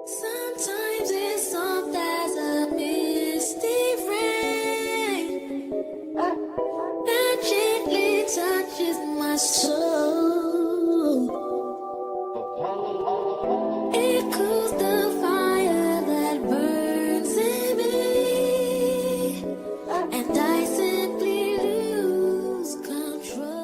Sometimes it's soft as a misty rain that gently touches my soul. It cools the fire that burns in me, and I simply lose control.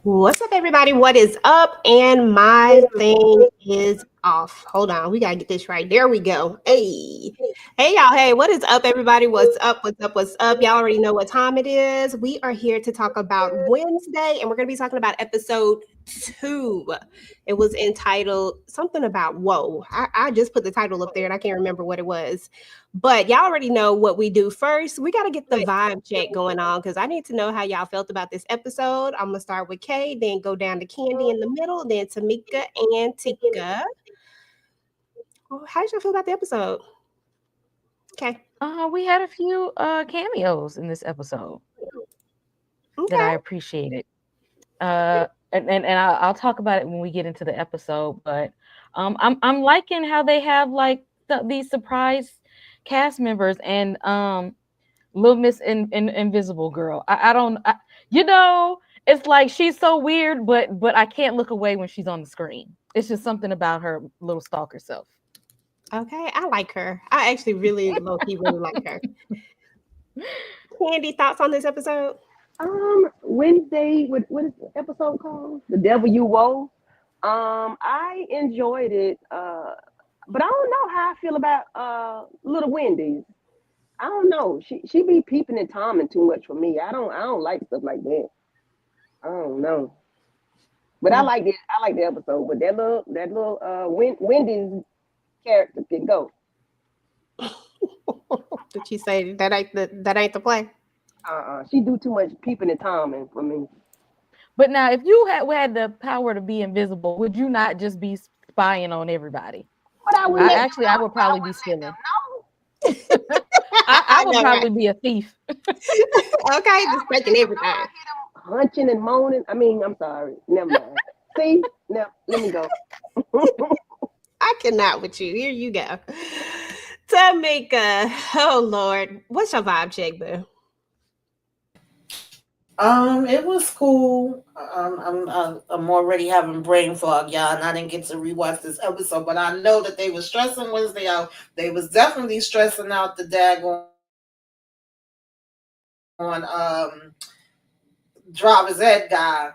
What's up, everybody? What is up? And my thing is off. Hold on. We got to get this right. There we go. Hey. Hey, y'all. Hey, what is up, everybody? What's up? What's up? What's up? Y'all already know what time it is. We are here to talk about Wednesday, and we're going to be talking about episode 2. It was entitled something about whoa. I just put the title up there, and I can't remember what it was. But y'all already know what we do first. We got to get the vibe check going on because I need to know how y'all felt about this episode. I'm going to start with Kay, then go down to Candy in the middle, then Tamika and Tika. How did y'all feel about the episode? Okay. We had a few cameos in this episode that I appreciated. And I'll talk about it when we get into the episode. But I'm liking how they have like these surprise cast members and Little Miss Invisible Girl. It's like she's so weird, but I can't look away when she's on the screen. It's just something about her little stalker self. Okay, I like her. I actually really low-key really like her. Candy, thoughts on this episode? Wednesday, what is the episode called? The Devil You Woe. I enjoyed it, but I don't know how I feel about Little Wendy's. I don't know. She be peeping and Tomming too much for me. I don't like stuff like that. I don't know. But I like it. I like the episode. But that little Wendy's character can go. Did she say that ain't the play? She do too much peeping and Tomming for me. But now, if you had the power to be invisible, would you not just be spying on everybody? But I would probably be stealing. I would probably be a thief. Okay, just taking everything. Hunching and moaning. I mean, I'm sorry. Never mind. See? No, let me go. I cannot with you. Here you go. Tamika. Oh, Lord. What's your vibe check, boo? It was cool. I'm already having brain fog, y'all, and I didn't get to rewatch this episode, but I know that they were stressing Wednesday out. They was definitely stressing out the daggone driver's ed guy.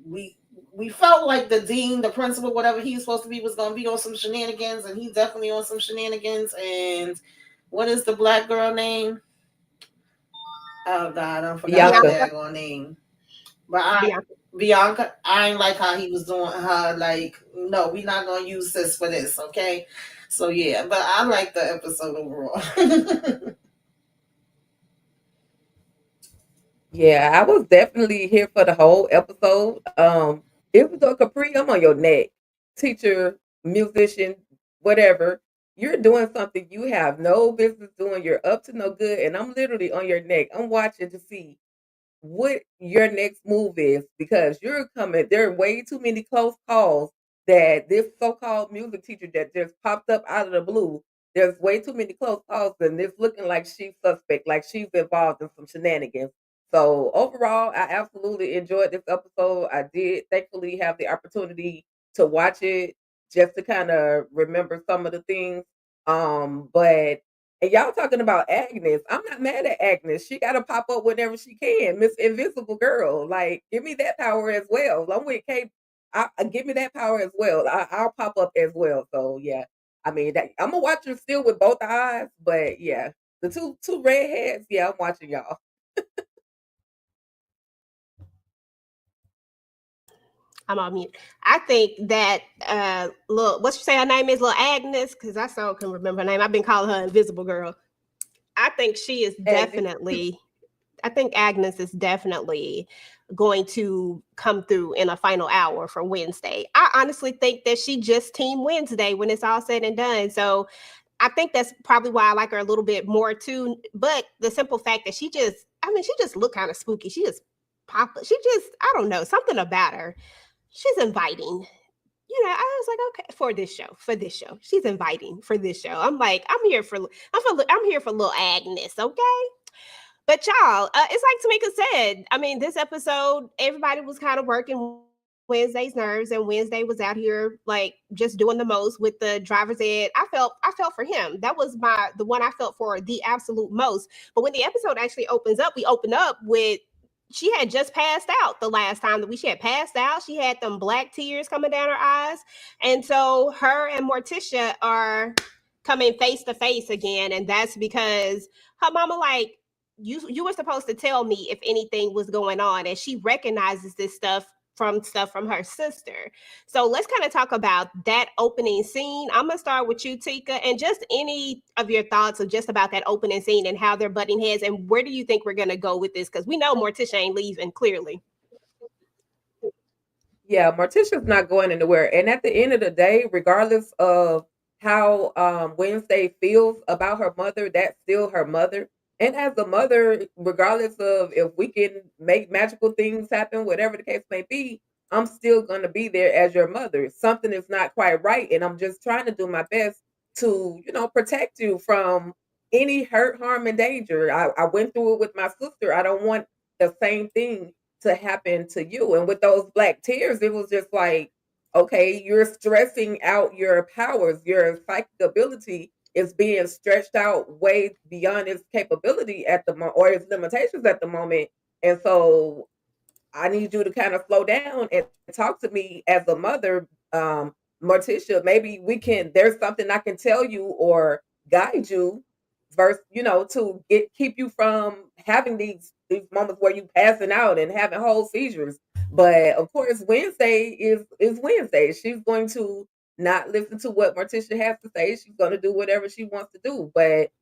We felt like the dean, the principal, whatever he's supposed to be, was going to be on some shenanigans, and he's definitely on some shenanigans. And what is the black girl name? Oh, God, I forgot her daggone name. But Bianca, I ain't like how he was doing her. Like, no, we're not going to use this for this, okay? So, yeah, but I like the episode overall. Yeah, I was definitely here for the whole episode. It was a Capri, I'm on your neck. Teacher, musician, whatever. You're doing something you have no business doing. You're up to no good, and I'm literally on your neck. I'm watching to see what your next move is because you're coming. There are way too many close calls that this so-called music teacher that just popped up out of the blue. There's way too many close calls, and it's looking like she's suspect, like she's involved in some shenanigans. So overall, I absolutely enjoyed this episode. I did thankfully have the opportunity to watch it just to kind of remember some of the things. But and y'all talking about Agnes. I'm not mad at Agnes. She got to pop up whenever she can. Miss Invisible Girl. Like, give me that power as well. I'm with Kate. Give me that power as well. I'll pop up as well. So, yeah. I mean, I'm going to watch her still with both eyes. But, yeah. The two redheads, yeah, I'm watching y'all. I'm on mute. I think that what you say her name is, little Agnes, because I so can remember her name. I've been calling her Invisible Girl. I think she is definitely. I think Agnes is definitely going to come through in a final hour for Wednesday. I honestly think that she just Team Wednesday when it's all said and done. So I think that's probably why I like her a little bit more too. But the simple fact that she just looked kind of spooky. She just Papa. She just, I don't know, something about her. She's inviting. I was like, okay, for this show, she's inviting for this show. I'm like, I'm here for little Agnes, okay? But y'all, it's like Tamika said. I mean, this episode, everybody was kind of working Wednesday's nerves, and Wednesday was out here like just doing the most with the driver's ed. I felt for him. That was the one I felt for the absolute most. But when the episode actually opens up, we open up with she had just passed out the last time that she had passed out. She had them black tears coming down her eyes. And so her and Morticia are coming face to face again. And that's because her mama, like, you were supposed to tell me if anything was going on. And she recognizes this stuff from her sister. So let's kind of talk about that opening scene. I'm gonna start with you, Tika, and just any of your thoughts of just about that opening scene and how they're butting heads, and where do you think we're gonna go with this? Because we know Morticia ain't leaving, clearly. Yeah, Morticia's not going anywhere. And at the end of the day, regardless of how Wednesday feels about her mother, that's still her mother. And as a mother, regardless of if we can make magical things happen, whatever the case may be, I'm still going to be there as your mother. Something is not quite right. And I'm just trying to do my best to, protect you from any hurt, harm, and danger. I went through it with my sister. I don't want the same thing to happen to you. And with those black tears, it was just like, okay, you're stressing out your powers, your psychic ability is being stretched out way beyond its capability at the moment or its limitations at the moment. And so I need you to kind of slow down and talk to me as a mother, Morticia. Maybe there's something I can tell you or guide you versus, to keep you from having these moments where you passing out and having whole seizures. But of course, Wednesday is Wednesday. She's going to not listen to what Morticia has to say. She's going to do whatever she wants to do. But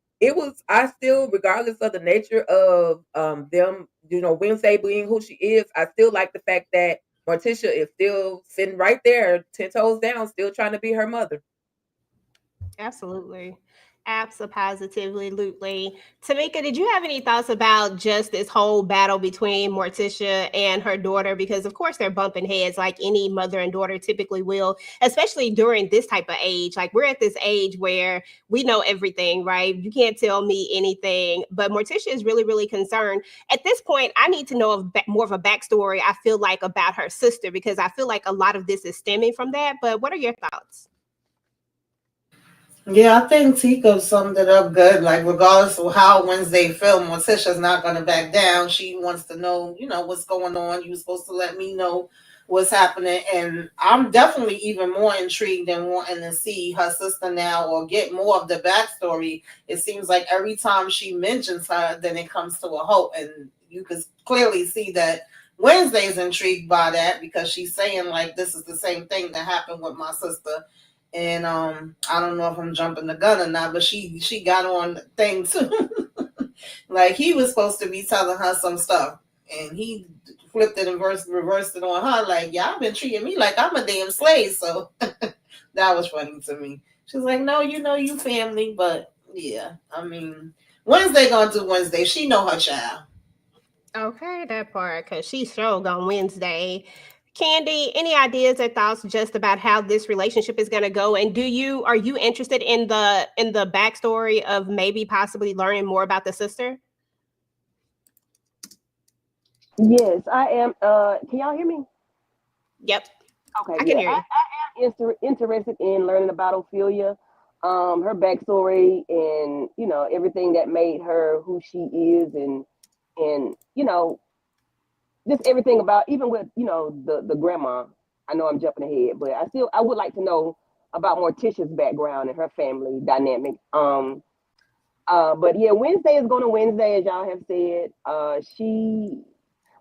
I still, regardless of the nature of them, Wednesday being who she is, I still like the fact that Morticia is still sitting right there, 10 toes down, still trying to be her mother. Absolutely. Absolutely. Tamika, did you have any thoughts about just this whole battle between Morticia and her daughter? Because of course they're bumping heads like any mother and daughter typically will, especially during this type of age. Like we're at this age where we know everything, right? You can't tell me anything. But Morticia is really, really concerned. At this point, I need to know more of a backstory, I feel like, about her sister, because I feel like a lot of this is stemming from that. But what are your thoughts? Yeah, I think Tika summed it up good. Like, regardless of how Wednesday feel, Morticia's not going to back down. She wants to know, what's going on. You're supposed to let me know what's happening. And I'm definitely even more intrigued and wanting to see her sister now or get more of the backstory. It seems like every time she mentions her, then it comes to a halt. And you can clearly see that Wednesday's intrigued by that because she's saying, like, this is the same thing that happened with my sister. And I don't know if I'm jumping the gun or not, but she got on the thing too. Like he was supposed to be telling her some stuff, and he flipped it and reversed it on her. Like, y'all been treating me like I'm a damn slave. So that was funny to me. She's like, no, you family, but yeah, I mean, Wednesday gonna do Wednesday. She know her child. Okay, that part, because she showed on Wednesday. Candy, any ideas or thoughts just about how this relationship is going to go? And are you interested in the backstory of maybe possibly learning more about the sister? Yes, I am. Can y'all hear me? Yep, Okay, I can yeah. hear you. I am interested in learning about Ophelia, her backstory, and everything that made her who she is, and just everything about, even with the grandma. I know I'm jumping ahead, but I would like to know about Morticia's background and her family dynamic. But yeah, Wednesday is going to Wednesday, as y'all have said.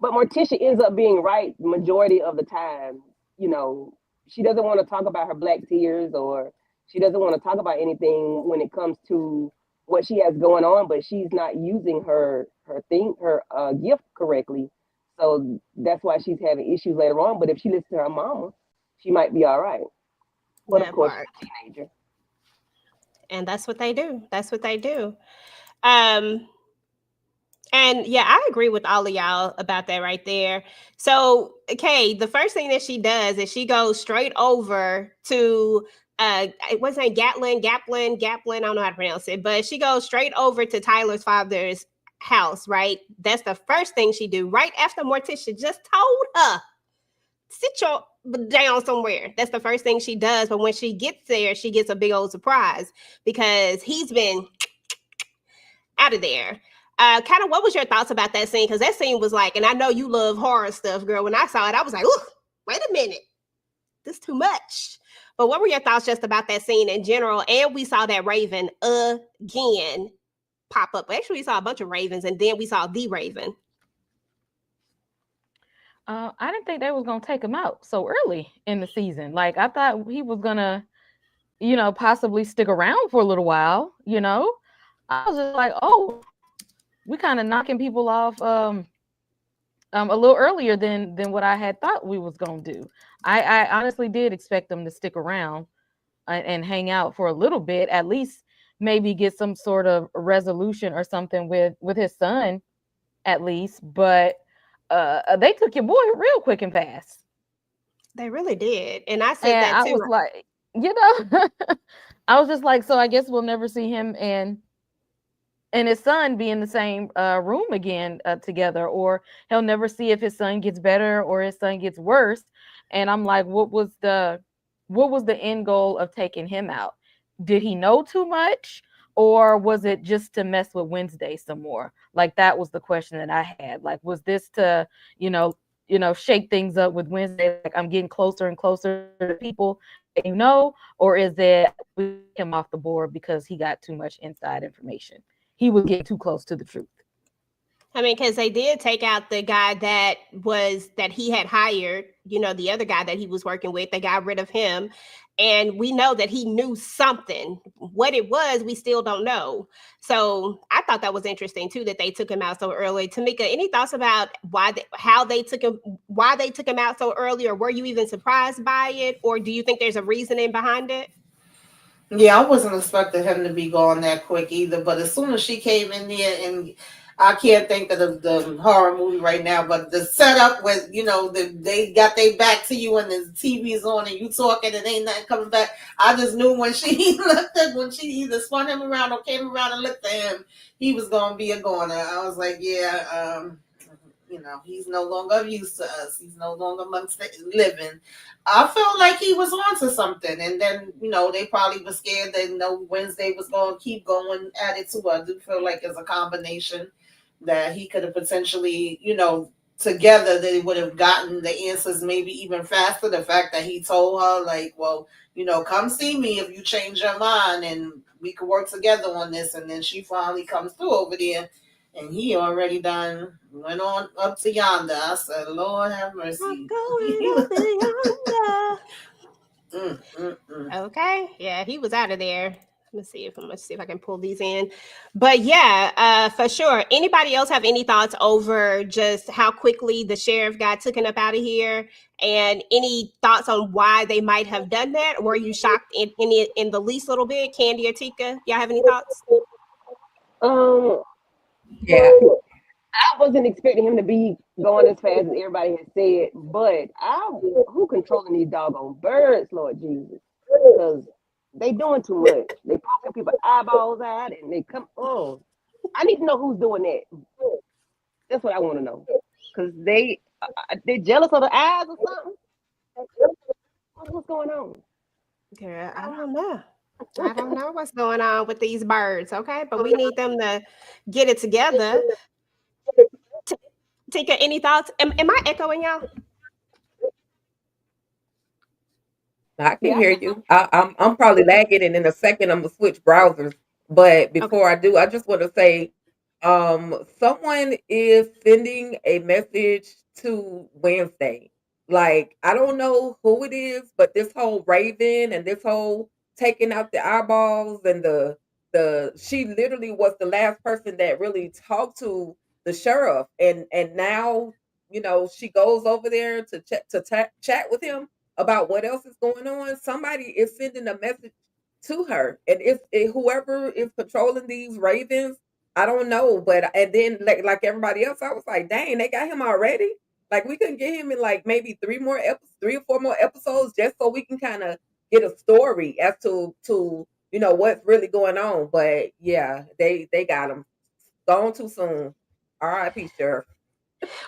But Morticia ends up being right the majority of the time. You know, she doesn't want to talk about her black tears, or she doesn't want to talk about anything when it comes to what she has going on. But she's not using her gift correctly, so that's why she's having issues later on. But if she listens to her mama, she might be all right. But of That course, part. she's a teenager. And that's what they do. That's what they do. Um, And yeah, I agree with all of y'all about that right there. So, okay, the first thing that she does is she goes straight over to what's her name? Gatlin. I don't know how to pronounce it, but she goes straight over to Tyler's father's house, right? That's the first thing she do right after Morticia just told her sit your down somewhere. That's the first thing she does. But when she gets there, she gets a big old surprise because he's been out of there. Kind of, what was your thoughts about that scene? Because that scene was like, and I know you love horror stuff, girl. When I saw it, I was like, "Ooh, wait a minute, this is too much." But what were your thoughts just about that scene in general? And we saw that Raven again pop up. Actually, we saw a bunch of Ravens, and then we saw the Raven. I didn't think they was gonna take him out so early in the season. Like I thought he was gonna, possibly stick around for a little while. I was just like, oh, we kind of knocking people off a little earlier than what I had thought we was gonna do. I honestly did expect them to stick around and hang out for a little bit, at least maybe get some sort of resolution or something with his son, at least. But they took your boy real quick and fast. They really did, and I said And that I too. was like, I was just like, so I guess we'll never see him and his son be in the same room again together, or he'll never see if his son gets better or his son gets worse. And I'm like, what was the end goal of taking him out? Did he know too much, or was it just to mess with Wednesday some more? Like that was the question that I had. Like, was this to shake things up with Wednesday? Like I'm getting closer and closer to people, or is it him off the board because he got too much inside information? He was getting too close to the truth. I mean, because they did take out the guy that he had hired, the other guy that he was working with. They got rid of him. And we know that he knew something. What it was, we still don't know. So I thought that was interesting too, that they took him out so early. Tamika, any thoughts about why they took him out so early, or were you even surprised by it? Or do you think there's a reasoning behind it? Yeah, I wasn't expecting him to be gone that quick either. But as soon as she came in there, and I can't think of the horror movie right now, but the setup with they got their back to you and the TV's on and you talking and ain't nothing coming back. I just knew when she when she either spun him around or came around and looked at him, he was gonna be a goner. I was like, yeah. He's no longer of use to us. He's no longer amongst the living. I felt like he was onto something. And then, they probably were scared that, Wednesday was going to keep going at it too. I do feel like it's a combination that he could have potentially, together they would have gotten the answers maybe even faster. The fact that he told her, like, well, come see me if you change your mind and we could work together on this. And then she finally comes through over there. And he already done went on up to yonder. I said, Lord have mercy. I'm going up to yonder. Okay. Yeah, he was out of there. Let's see if I can pull these in. But yeah, for sure. Anybody else have any thoughts over just how quickly the sheriff got taken up out of here? And any thoughts on why they might have done that? Were you shocked in the least little bit? Candy or Tika? Y'all have any thoughts? Yeah. I wasn't expecting him to be going as fast as everybody has said, but who controlling these doggone birds, Lord Jesus? Because they doing too much. They poking people's eyeballs out and they come. Oh, I need to know who's doing that. That's what I want to know. Because they jealous of the eyes or something. What's going on? Girl, I don't know. I don't know what's going on with these birds, okay? But we need them to get it together. Tika, any thoughts? Am I echoing y'all? I can Yeah, hear you. I'm probably lagging, and in a second I'm gonna switch browsers. But Okay. before I do, I just want to say, someone is sending a message to Wednesday. Like I don't know who it is, but this whole Raven and this whole taking out the eyeballs and the she literally was the last person that really talked to the sheriff, and now she goes over there to chat with him about what else is going on. Somebody is sending a message to her, and if whoever is patrolling these ravens, I don't know, but and then like everybody else, I was like, dang, they got him already. Like we couldn't get him in like maybe 3 or 4 more episodes, just so we can kind of get a story as to what's really going on. But yeah, they got him gone too soon. R.I.P. Sheriff.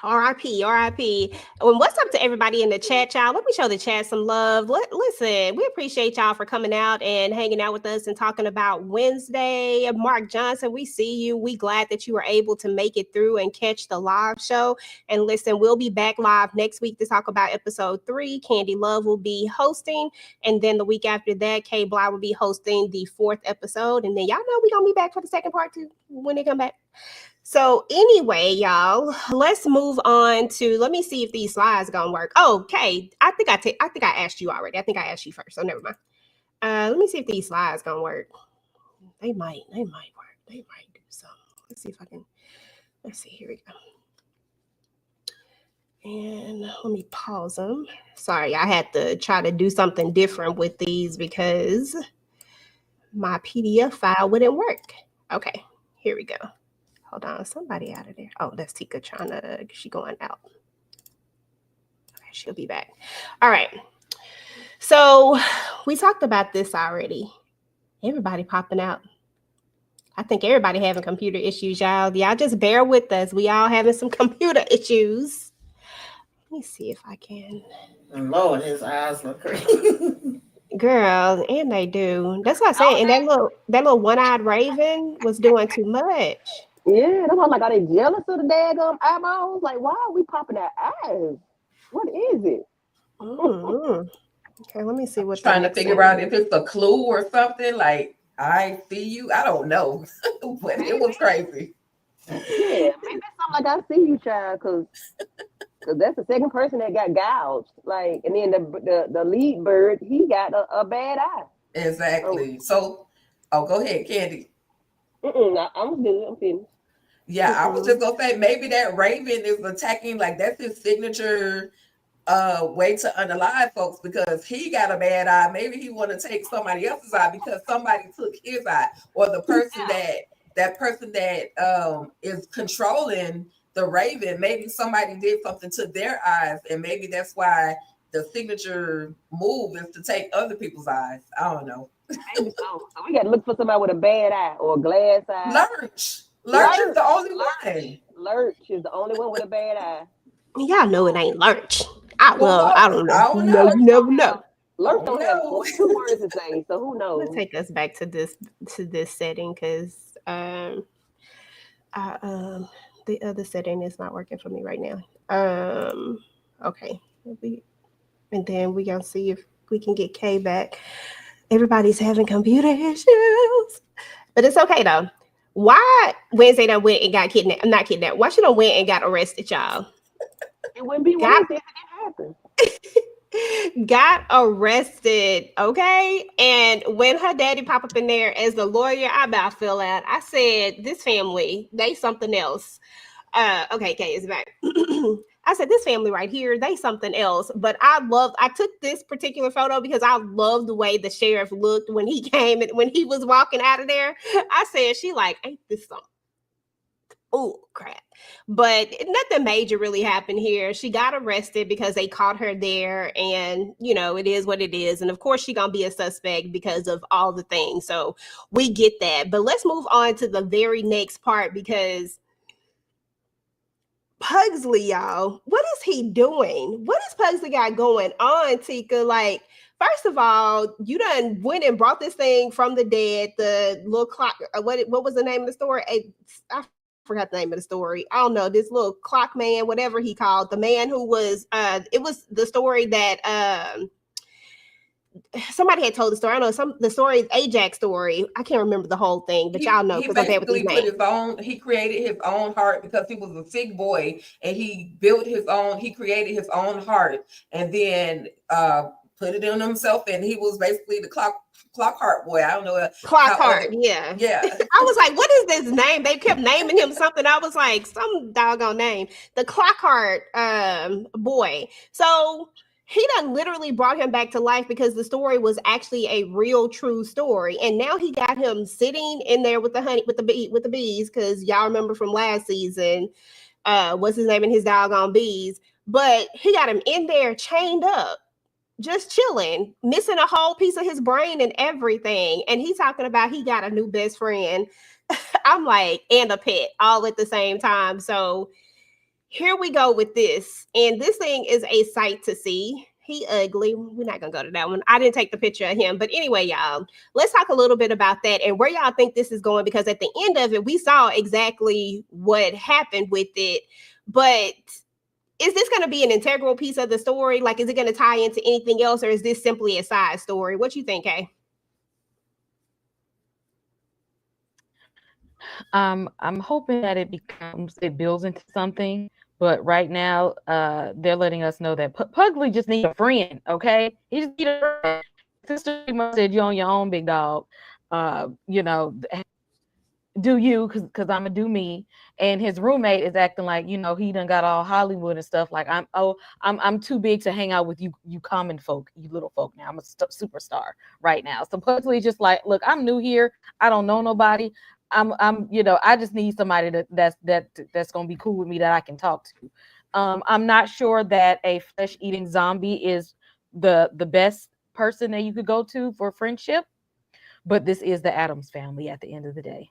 R.I.P. R.I.P. And what's up to everybody in the chat, y'all? Let me show the chat some love. Listen, we appreciate y'all for coming out and hanging out with us and talking about Wednesday. Mark Johnson, we see you. We glad that you were able to make it through and catch the live show. And listen, we'll be back live next week to talk about episode 3. Candy Love will be hosting. And then the week after that, Kay Bly will be hosting the 4th episode. And then y'all know we're going to be back for the second part too when they come back. So anyway, y'all, let's move on to, let me see if these slides gonna work. Okay, I think I asked you already. I think I asked you first, so never mind. Let me see if these slides gonna work. They might work. They might do something. Let's see if I can, let's see, here we go. And let me pause them. Sorry, I had to try to do something different with these because my PDF file wouldn't work. Okay, here we go. Hold on, somebody out of there. Oh, that's Tika she going out. Okay, she'll be back. All right. So we talked about this already. Everybody popping out. I think everybody having computer issues, y'all. Y'all just bear with us. We all having some computer issues. Let me see if I can. Lord, his eyes look crazy. Girl, and they do. That's what I'm saying. And that little one-eyed raven was doing too much. Yeah, that's why I'm like, are they jealous of the daggum eyeballs? Like, why are we popping our eyes? What is it? Mm-hmm. Okay, let me see what's trying to figure out if it's a clue or something. Like, I see you. I don't know, but it was crazy. Yeah, maybe it's something like I see you, child, because that's the second person that got gouged. Like, and then the lead bird, he got a bad eye. Exactly. So, go ahead, Candy. I'm good. I'm finished. Yeah, I was just gonna say maybe that raven is attacking, like that's his signature way to unalive folks because he got a bad eye. Maybe he want to take somebody else's eye because somebody took his eye, or the person that is controlling the raven. Maybe somebody did something to their eyes, and maybe that's why the signature move is to take other people's eyes. I don't know. Maybe so. So we got to look for somebody with a bad eye or a glass eye. Lurch is the only one. Lurch is the only one with a bad eye. Y'all know it ain't Lurch. I don't know. I don't know. You never know. Lurch don't have 2 words to say, so who knows? Let's take us back to this setting because the other setting is not working for me right now. Okay, and then we gonna see if we can get Kay back. Everybody's having computer issues, but it's okay though. Why Wednesday done went and got kidnapped? Not kidnapped. Why she done went and got arrested, y'all? It wouldn't be Wednesday if it didn't happen. Got arrested, okay? And when her daddy pop up in there as the lawyer, I about fell out. I said, this family, they something else. Okay, Kay is back. I said, this family right here, they something else. But I took this particular photo because I love the way the sheriff looked when he came and when he was walking out of there. I said, she like, ain't this something? Oh, crap. But nothing major really happened here. She got arrested because they caught her there. And, it is what it is. And of course, she's going to be a suspect because of all the things. So we get that. But let's move on to the very next part because Pugsley, y'all, what is he doing? What is Pugsley got going on, Tika? Like, first of all, you done went and brought this thing from the dead, the little clock. What was the name of the story? I forgot the name of the story. I don't know, this little clock man, whatever he called, the man who was, it was the story that, somebody had told the story. I know the story is Ajax story. I can't remember the whole thing, but y'all know because I'm bad with these names. He created his own heart because he was a sick boy, and he created his own heart, and then put it in himself, and he was basically the clock heart boy. I don't know. Clock heart, yeah. I was like, what is this name? They kept naming him something. I was like, some doggone name. The clock heart boy. So he done literally brought him back to life because the story was actually a real true story. And now he got him sitting in there with the honey, with the bees, because y'all remember from last season, what's his name and his doggone bees. But he got him in there chained up, just chilling, missing a whole piece of his brain and everything. And he's talking about he got a new best friend. I'm like, and a pet all at the same time. So here we go with this. And this thing is a sight to see. He ugly. We're not gonna go to that one. I didn't take the picture of him. But anyway, y'all, let's talk a little bit about that and where y'all think this is going, because at the end of it, we saw exactly what happened with it. But is this going to be an integral piece of the story? Like, is it going to tie into anything else, or is this simply a side story? What you think, Kay? I'm hoping that it builds into something, but right now, they're letting us know that Pugsley just needs a friend. Okay, he just needs a friend. Sister said, "You're on your own, big dog. You know, do you, because I'm gonna do me." And his roommate is acting like, you know, he done got all Hollywood and stuff. Like, I'm too big to hang out with you common folk, you little folk. Now I'm a superstar right now. So Pugsley's just like, look, I'm new here. I don't know nobody. You know, I just need somebody that's gonna be cool with me that I can talk to. I'm not sure that a flesh-eating zombie is the best person that you could go to for friendship, but this is the Addams family at the end of the day.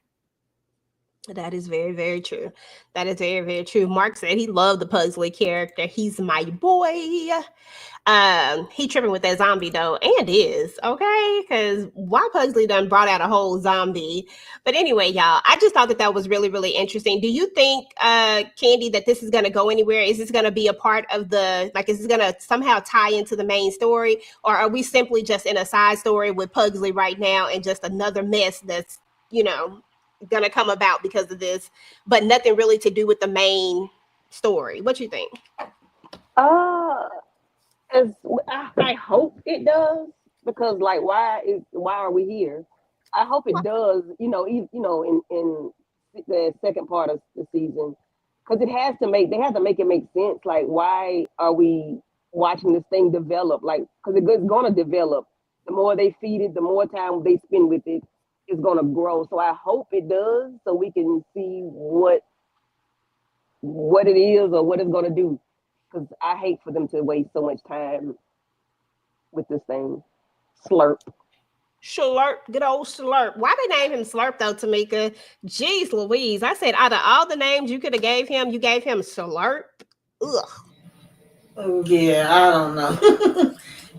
That is very, very true. That is very, very true. Mark said he loved the Pugsley character. He's my boy. He tripping with that zombie though, and is okay, because why Pugsley done brought out a whole zombie. But anyway, y'all, I just thought that was really, really interesting. Do you think, Candy, that this is going to go anywhere? Is this going to be a part of is this going to somehow tie into the main story, or are we simply just in a side story with Pugsley right now and just another mess that's, you know, gonna come about because of this, but nothing really to do with the main story? What you think? As I hope it does, because like why are we here? I hope it does. You know, in the second part of the season, because they have to make it make sense. Like, why are we watching this thing develop? Like, because it's gonna develop. The more they feed it, the more time they spend with it, it's gonna grow. So I hope it does, so we can see what it is or what it's gonna do. Because I hate for them to waste so much time with this thing. Slurp. Slurp, good old Slurp. Why they name him Slurp though, Tamika? Jeez Louise. I said out of all the names you could have gave him, you gave him Slurp. Ugh. Yeah, I don't know.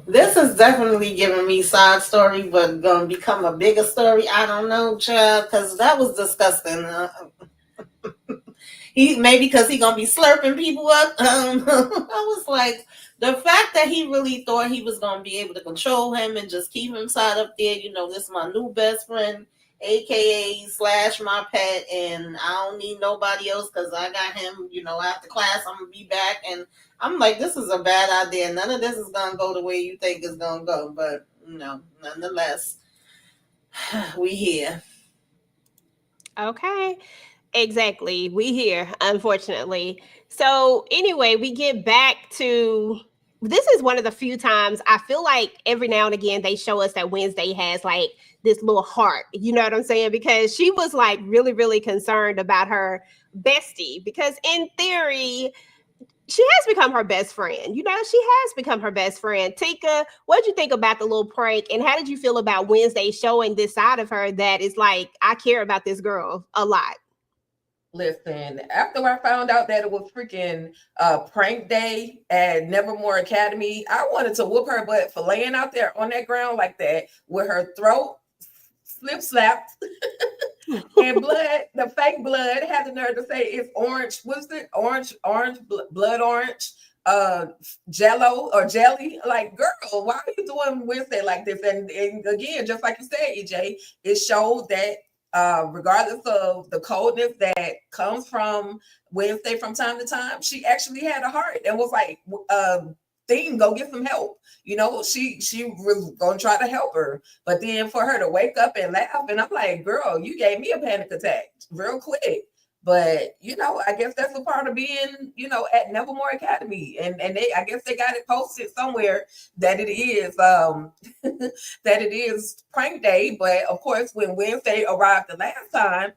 This is definitely giving me side story, but gonna become a bigger story. I don't know, child, because that was disgusting. Maybe because he gonna be slurping people up. I was like, the fact that he really thought he was gonna be able to control him and just keep him side up there. You know, this is my new best friend, aka / my pet, and I don't need nobody else because I got him. You know, after class I'm gonna be back, and I'm like, this is a bad idea. None of this is gonna go the way you think it's gonna go, but you know, nonetheless, we here. Okay. Exactly. We here, unfortunately. So anyway, we get back to, this is one of the few times I feel like every now and again they show us that Wednesday has like this little heart. You know what I'm saying? Because she was like really, really concerned about her bestie. Because in theory, she has become her best friend. You know, she has become her best friend. Tika, what did you think about the little prank? And how did you feel about Wednesday showing this side of her that is like, I care about this girl a lot? Listen, after I found out that it was freaking prank day at Nevermore Academy, I wanted to whoop her butt for laying out there on that ground like that with her throat slip slapped and blood, the fake blood, had the nerve to say it's orange. What's it? Orange, blood orange, jello or jelly. Like, girl, why are you doing Wednesday like this? And again, just like you said, EJ, it showed that regardless of the coldness that comes from Wednesday from time to time, she actually had a heart and was like, thing, go get some help. You know, she was gonna try to help her, but then for her to wake up and laugh, and I'm like, girl, you gave me a panic attack real quick. But I guess that's a part of being, at Nevermore Academy, and I guess they got it posted somewhere that it is that it is prank day. But of course, when Wednesday arrived the last time,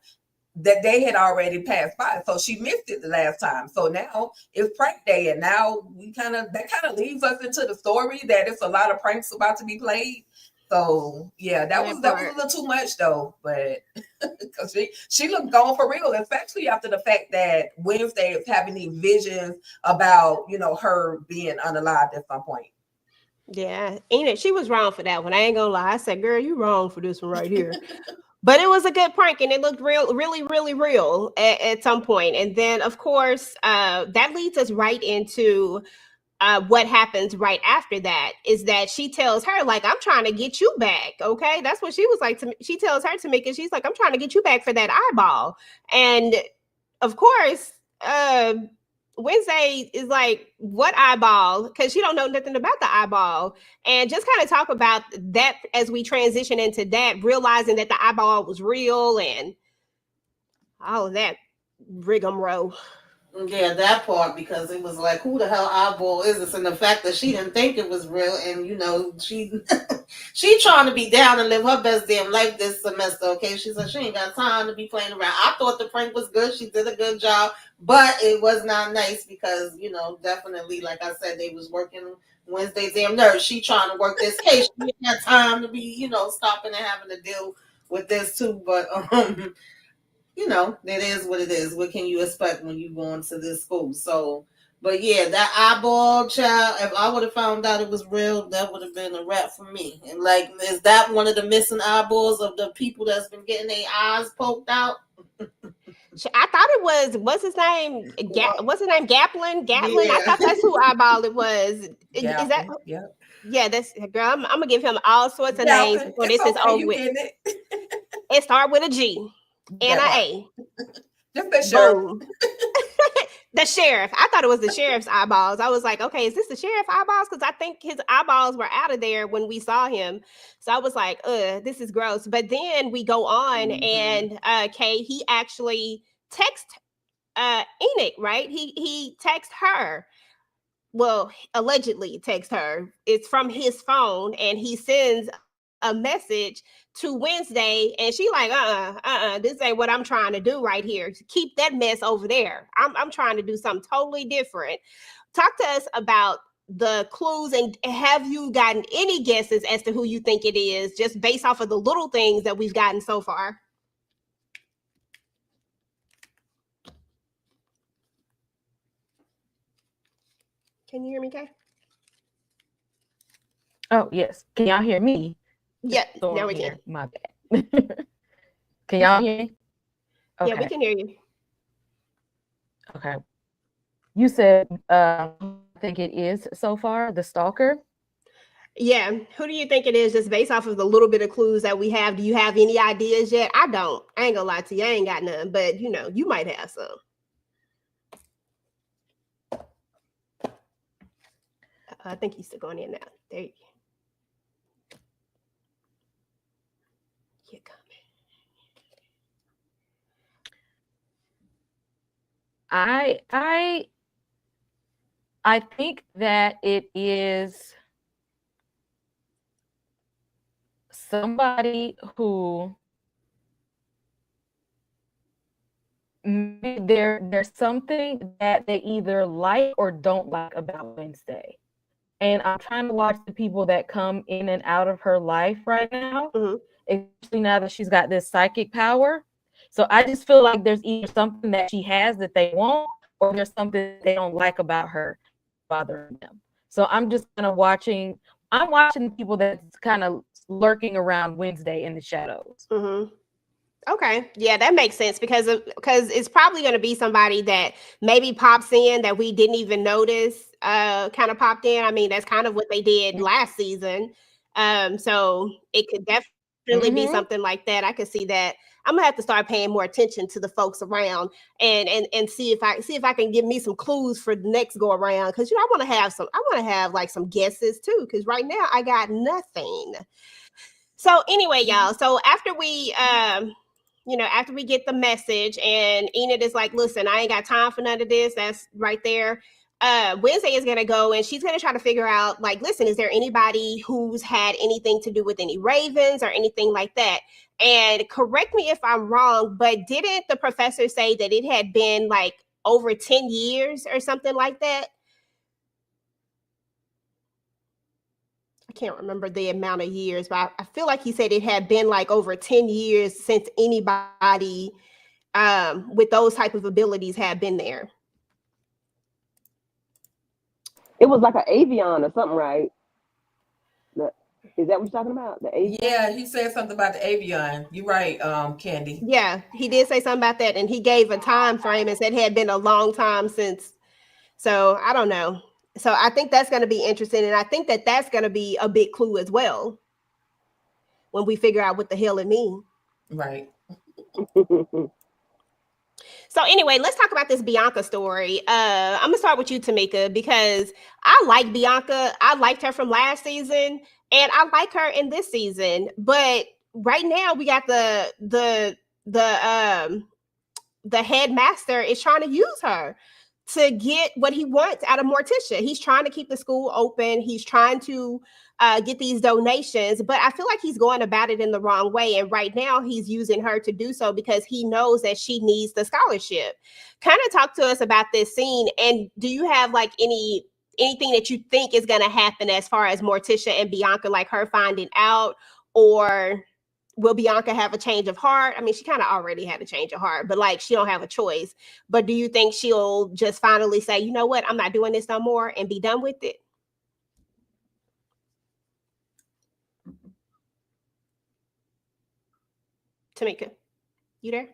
that day had already passed by, so she missed it the last time. So now it's prank day, and now that kind of leads us into the story that it's a lot of pranks about to be played. So yeah, that was a little too much though, but because she looked gone for real, especially after the fact that Wednesday is having these visions about her being unalived at some point. Yeah, Enid, she was wrong for that one. I ain't gonna lie. I said, girl, you wrong for this one right here. But it was a good prank, and it looked really, really real at some point. And then, of course, that leads us right into what happens right after that is that she tells her, like, I'm trying to get you back. Okay. That's what she was like to me. She tells her to me, and she's like, I'm trying to get you back for that eyeball. And of course, Wednesday is like, what eyeball? Because she don't know nothing about the eyeball. And just kind of talk about that as we transition into that, realizing that the eyeball was real and all of that rigmarole. Yeah, that part, because it was like, who the hell eyeball is this? And the fact that she didn't think it was real, and she she trying to be down and live her best damn life this semester. Okay, she said she ain't got time to be playing around. I thought the prank was good. She did a good job, but it was not nice because definitely, like I said, they was working Wednesday's damn nerves. She trying to work this case. She ain't got time to be stopping and having to deal with this too. But it is what it is. What can you expect when you go into this school? So, but yeah, that eyeball, child, if I would have found out it was real, that would have been a wrap for me. And like, is that one of the missing eyeballs of the people that's been getting their eyes poked out? I thought it was, what's his name? What's his name? Gatlin? Yeah. I thought that's who eyeball it was. Is that? Yeah. Yeah, that's, girl. I'm gonna give him all sorts of names before this is over with. It start with a G and a A. Just the sheriff. The sheriff. I thought it was the sheriff's eyeballs. I was like, okay, is this the sheriff's eyeballs? Because I think his eyeballs were out of there when we saw him. So I was like, this is gross. But then we go on and Kay, he actually texts Enoch, right? He texts her. Well, allegedly text her. It's from his phone, and he sends a message to Wednesday, and she like, this ain't what I'm trying to do right here. Keep that mess over there. I'm trying to do something totally different. Talk to us about the clues, and have you gotten any guesses as to who you think it is, just based off of the little things that we've gotten so far? Can you hear me, Kay? Oh, yes. Can y'all hear me? Yeah, now we can. My bad. Can y'all hear me? Okay. Yeah, we can hear you. Okay. You said, I think it is so far, the stalker? Yeah. Who do you think it is, just based off of the little bit of clues that we have? Do you have any ideas yet? I don't. I ain't gonna lie to you. I ain't got none, but you might have some. I think he's still going in now. There you go. Here coming. I think that it is somebody who there's something that they either like or don't like about Wednesday. And I'm trying to watch the people that come in and out of her life right now, especially now that she's got this psychic power. So I just feel like there's either something that she has that they want, or there's something they don't like about her bothering them. So I'm just kind of watching people that's kind of lurking around Wednesday in the shadows. Okay. Yeah, that makes sense because it's probably going to be somebody that maybe pops in that we didn't even notice kind of popped in. I mean, that's kind of what they did last season. So it could definitely be something like that. I could see that. I'm gonna have to start paying more attention to the folks around and see if I can give me some clues for the next go around, because I want to have like some guesses too, because right now I got nothing. So anyway, y'all, so after we after we get the message and Enid is like, listen, I ain't got time for none of this. That's right there. Wednesday is going to go and she's going to try to figure out, like, listen, is there anybody who's had anything to do with any ravens or anything like that? And correct me if I'm wrong, but didn't the professor say that it had been like over 10 years or something like that? I can't remember the amount of years, but I feel like he said it had been like over 10 years since anybody with those type of abilities had been there. It was like an avian or something, right? Is that what you're talking about? The avian? Yeah, he said something about the avian. You're right, Candy. Yeah, he did say something about that, and he gave a time frame and said it had been a long time since. So I don't know. So I think that's going to be interesting, and I think that that's going to be a big clue as well when we figure out what the hell it means. Right. So anyway, let's talk about this Bianca story. I'm gonna start with you, Tamika, because I like Bianca. I liked her from last season, and I like her in this season. But right now, we got the headmaster is trying to use her to get what he wants out of Morticia. He's trying to keep the school open. He's trying to get these donations, but I feel like he's going about it in the wrong way. And right now he's using her to do so because he knows that she needs the scholarship. Kind of talk to us about this scene. And do you have like anything that you think is going to happen as far as Morticia and Bianca, like her finding out, or will Bianca have a change of heart? I mean, she kind of already had a change of heart, but like she don't have a choice. But do you think she'll just finally say, you know what, I'm not doing this no more and be done with it? Tamika, you there?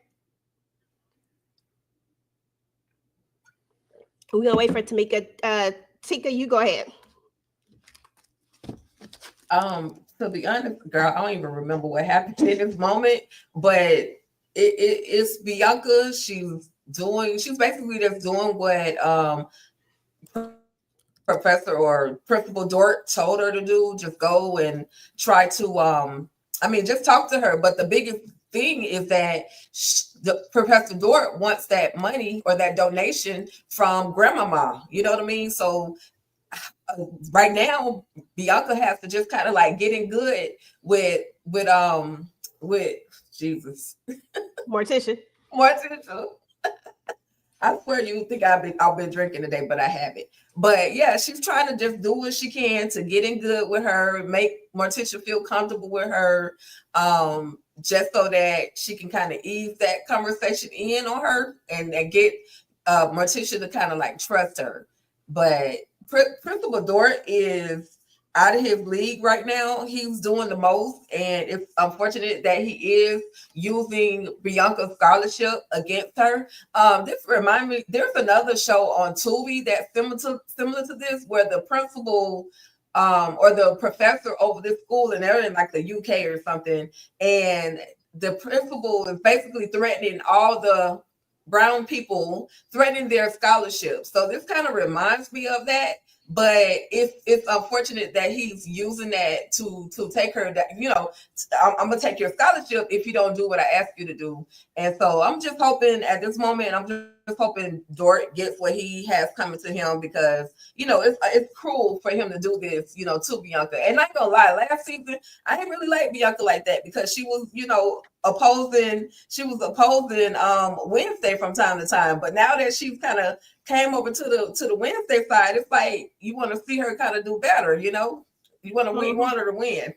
We're gonna wait for Tamika. Tika, you go ahead. To be honest, girl, I don't even remember what happened in this moment, but it's Bianca. She's basically just doing what Professor or Principal Dort told her to do. Just go and try to just talk to her. But the biggest thing is that the Professor Dort wants that money or that donation from Grandmama. You know what I mean? So right now, Bianca has to just kind of like get in good with Jesus. Morticia. I swear you think I've been drinking today, but I haven't. But yeah, she's trying to just do what she can to get in good with her, make Morticia feel comfortable with her, just so that she can kind of ease that conversation in on her and get Morticia to kind of like trust her. But Principal Dort is out of his league right now. He's doing the most, and it's unfortunate that he is using Bianca's scholarship against her. This reminds me, there's another show on Tubi that's similar to this, where the principal or the professor over this school, and they're in like the UK or something, and the principal is basically threatening all the brown people, threatening their scholarships. So this kind of reminds me of that. But it's unfortunate that he's using that to take her that, I'm gonna take your scholarship if you don't do what I ask you to do. And so I'm just hoping at this moment, I'm just hoping Dort gets what he has coming to him, because it's cruel for him to do this, to Bianca. And I ain't gonna lie, last season I didn't really like Bianca like that, because she was, opposing Wednesday from time to time. But now that she's kind of came over to the Wednesday side, it's like you want to see her kind of do better, you want to win, you want her to win.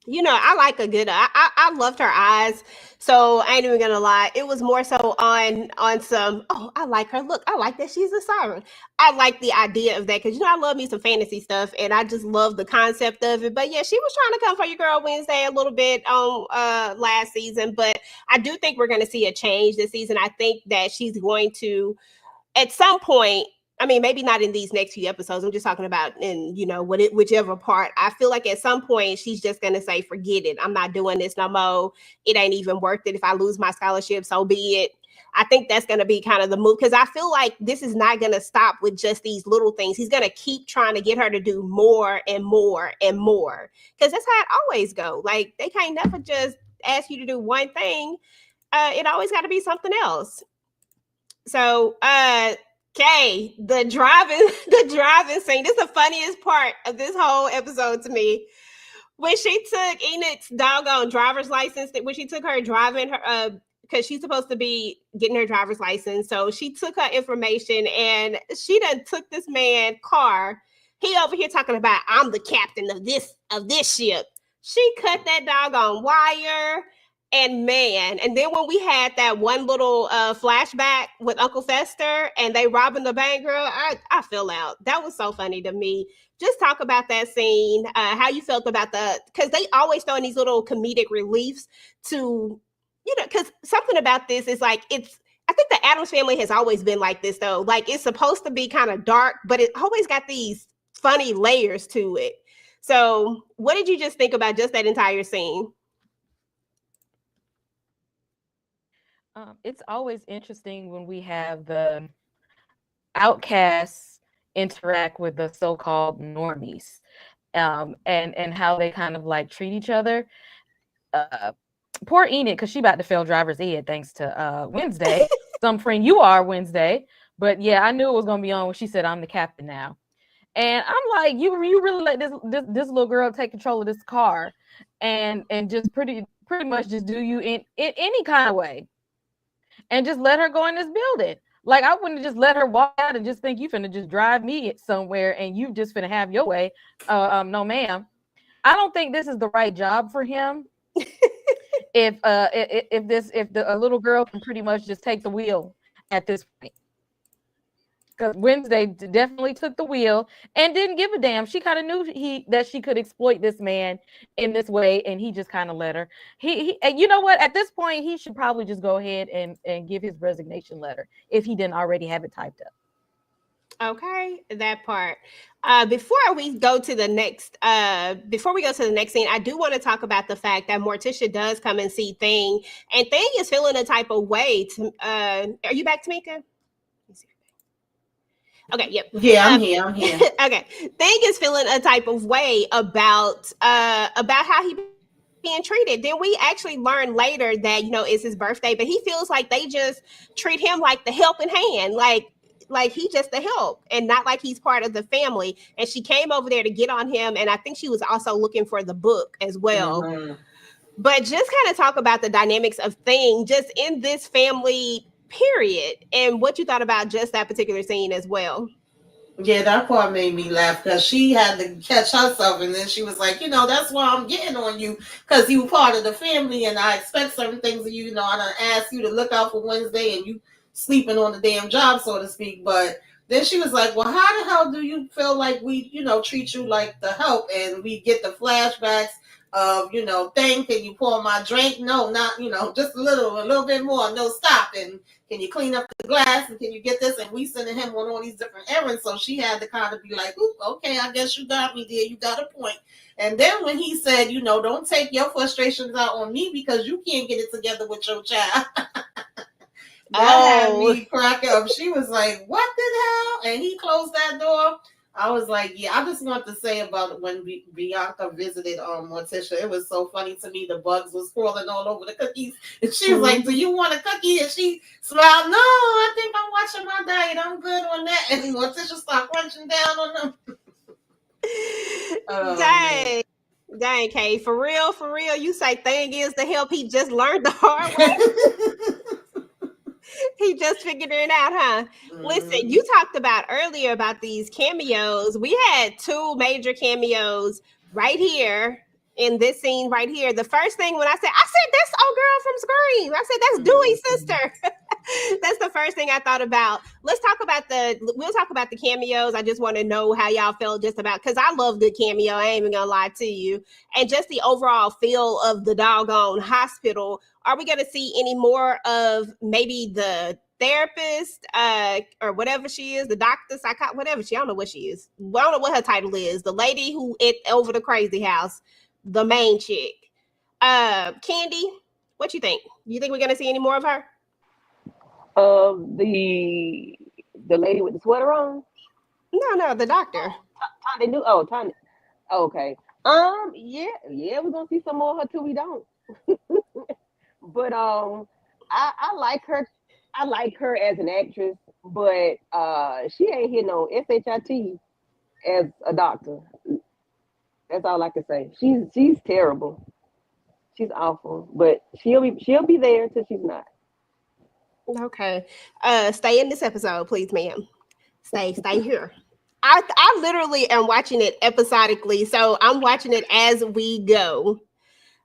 I like a good, I loved her eyes. So I ain't even gonna lie. It was more so on some, oh, I like her. Look, I like that she's a siren. I like the idea of that, because I love me some fantasy stuff, and I just love the concept of it. But yeah, she was trying to come for your girl Wednesday a little bit on last season. But I do think we're gonna see a change this season. I think that she's going to, at some point, I mean, maybe not in these next few episodes. I'm just talking about in, whichever part. I feel like at some point she's just going to say, forget it. I'm not doing this no more. It ain't even worth it. If I lose my scholarship, so be it. I think that's going to be kind of the move, because I feel like this is not going to stop with just these little things. He's going to keep trying to get her to do more and more and more, because that's how it always go. Like, they can't never just ask you to do one thing. it always got to be something else. So, Kay, the driving scene. This is the funniest part of this whole episode to me. When she took Enid's doggone driver's license, when she took her driving her, because she's supposed to be getting her driver's license, so she took her information and she done took this man's car. He over here talking about, I'm the captain of this ship. She cut that doggone wire. And man, and then when we had that one little flashback with Uncle Fester and they robbing the bank girl, I fell out. That was so funny to me. Just talk about that scene, how you felt about because they always throw in these little comedic reliefs to, because something about this is like, I think the Addams Family has always been like this though. Like it's supposed to be kind of dark, but it always got these funny layers to it. So what did you just think about just that entire scene? It's always interesting when we have the outcasts interact with the so-called normies, and how they kind of like treat each other. Poor Enid, because she about to fail driver's ed thanks to Wednesday. Some friend you are, Wednesday. But yeah, I knew it was gonna be on when she said I'm the captain now. And I'm like, you really let this little girl take control of this car and just pretty much just do you in any kind of way. And just let her go in this building. Like, I wouldn't just let her walk out and just think you finna just drive me somewhere and you just finna have your way. No, ma'am. I don't think this is the right job for him. If a little girl can pretty much just take the wheel at this point. Because Wednesday definitely took the wheel and didn't give a damn. She kind of knew that she could exploit this man in this way, and he just kind of let her. He and you know what? At this point, he should probably just go ahead and give his resignation letter if he didn't already have it typed up. Okay, that part. Before we go to the next scene, I do want to talk about the fact that Morticia does come and see Thing, and Thing is feeling a type of way. Are you back, Tamika? Okay, yep. Yeah, I'm here. Okay. Thing is feeling a type of way about how he being treated. Then we actually learn later that, it's his birthday, but he feels like they just treat him like the helping hand, like he's just the help and not like he's part of the family. And she came over there to get on him, and I think she was also looking for the book as well. Mm-hmm. But just kind of talk about the dynamics of Thing just in this family period, and what you thought about just that particular scene as well. Yeah, that part made me laugh because she had to catch herself, and then she was like, that's why I'm getting on you, because you part of the family and I expect certain things of you. I done asked you to look out for Wednesday and you sleeping on the damn job, so to speak. But then she was like, well, how the hell do you feel like we, treat you like the help? And we get the flashbacks of, Thing, can you pour my drink? No, not, just a little bit more. No, stop. And can you clean up the glass? And can you get this? And we sending him on all these different errands. So she had to kind of be like, ooh, okay, I guess you got me, dear. You got a point. And then when he said, don't take your frustrations out on me because you can't get it together with your child. That had me cracking up. She was like, what the hell? And he closed that door. I was like, yeah, I just want to say about when Bianca visited Morticia, it was so funny to me. The bugs was crawling all over the cookies. And she was like, do you want a cookie? And she smiled, no, I think I'm watching my diet. I'm good on that. And Morticia started crunching down on them. Dang, Kay. For real, you say Thing is the help. He just learned the hard way. He just figured it out, huh? Mm-hmm. Listen, you talked about earlier about these cameos. We had two major cameos right here in this scene right here. The first thing when I said that's old girl from Scream. I said that's Dewey's sister. That's the first thing I thought about. We'll talk about the cameos. I just want to know how y'all felt just about, because I love good cameo. I ain't even gonna lie to you. And just the overall feel of the doggone hospital. Are we going to see any more of maybe the therapist or whatever she is, the doctor, whatever I don't know what she is. I don't know what her title is. The lady who over the crazy house, the main chick. Candy, what you think? You think we're going to see any more of her? The lady with the sweater on? No, the doctor. Tanya. Okay. Yeah, we're going to see some more of her till we don't. But I like her. I like her as an actress, but she ain't hit no shit as a doctor. That's all I can say. She's terrible. She's awful, but she'll be there until she's not. Okay. Stay in this episode, please, ma'am. Stay here. I literally am watching it episodically, so I'm watching it as we go.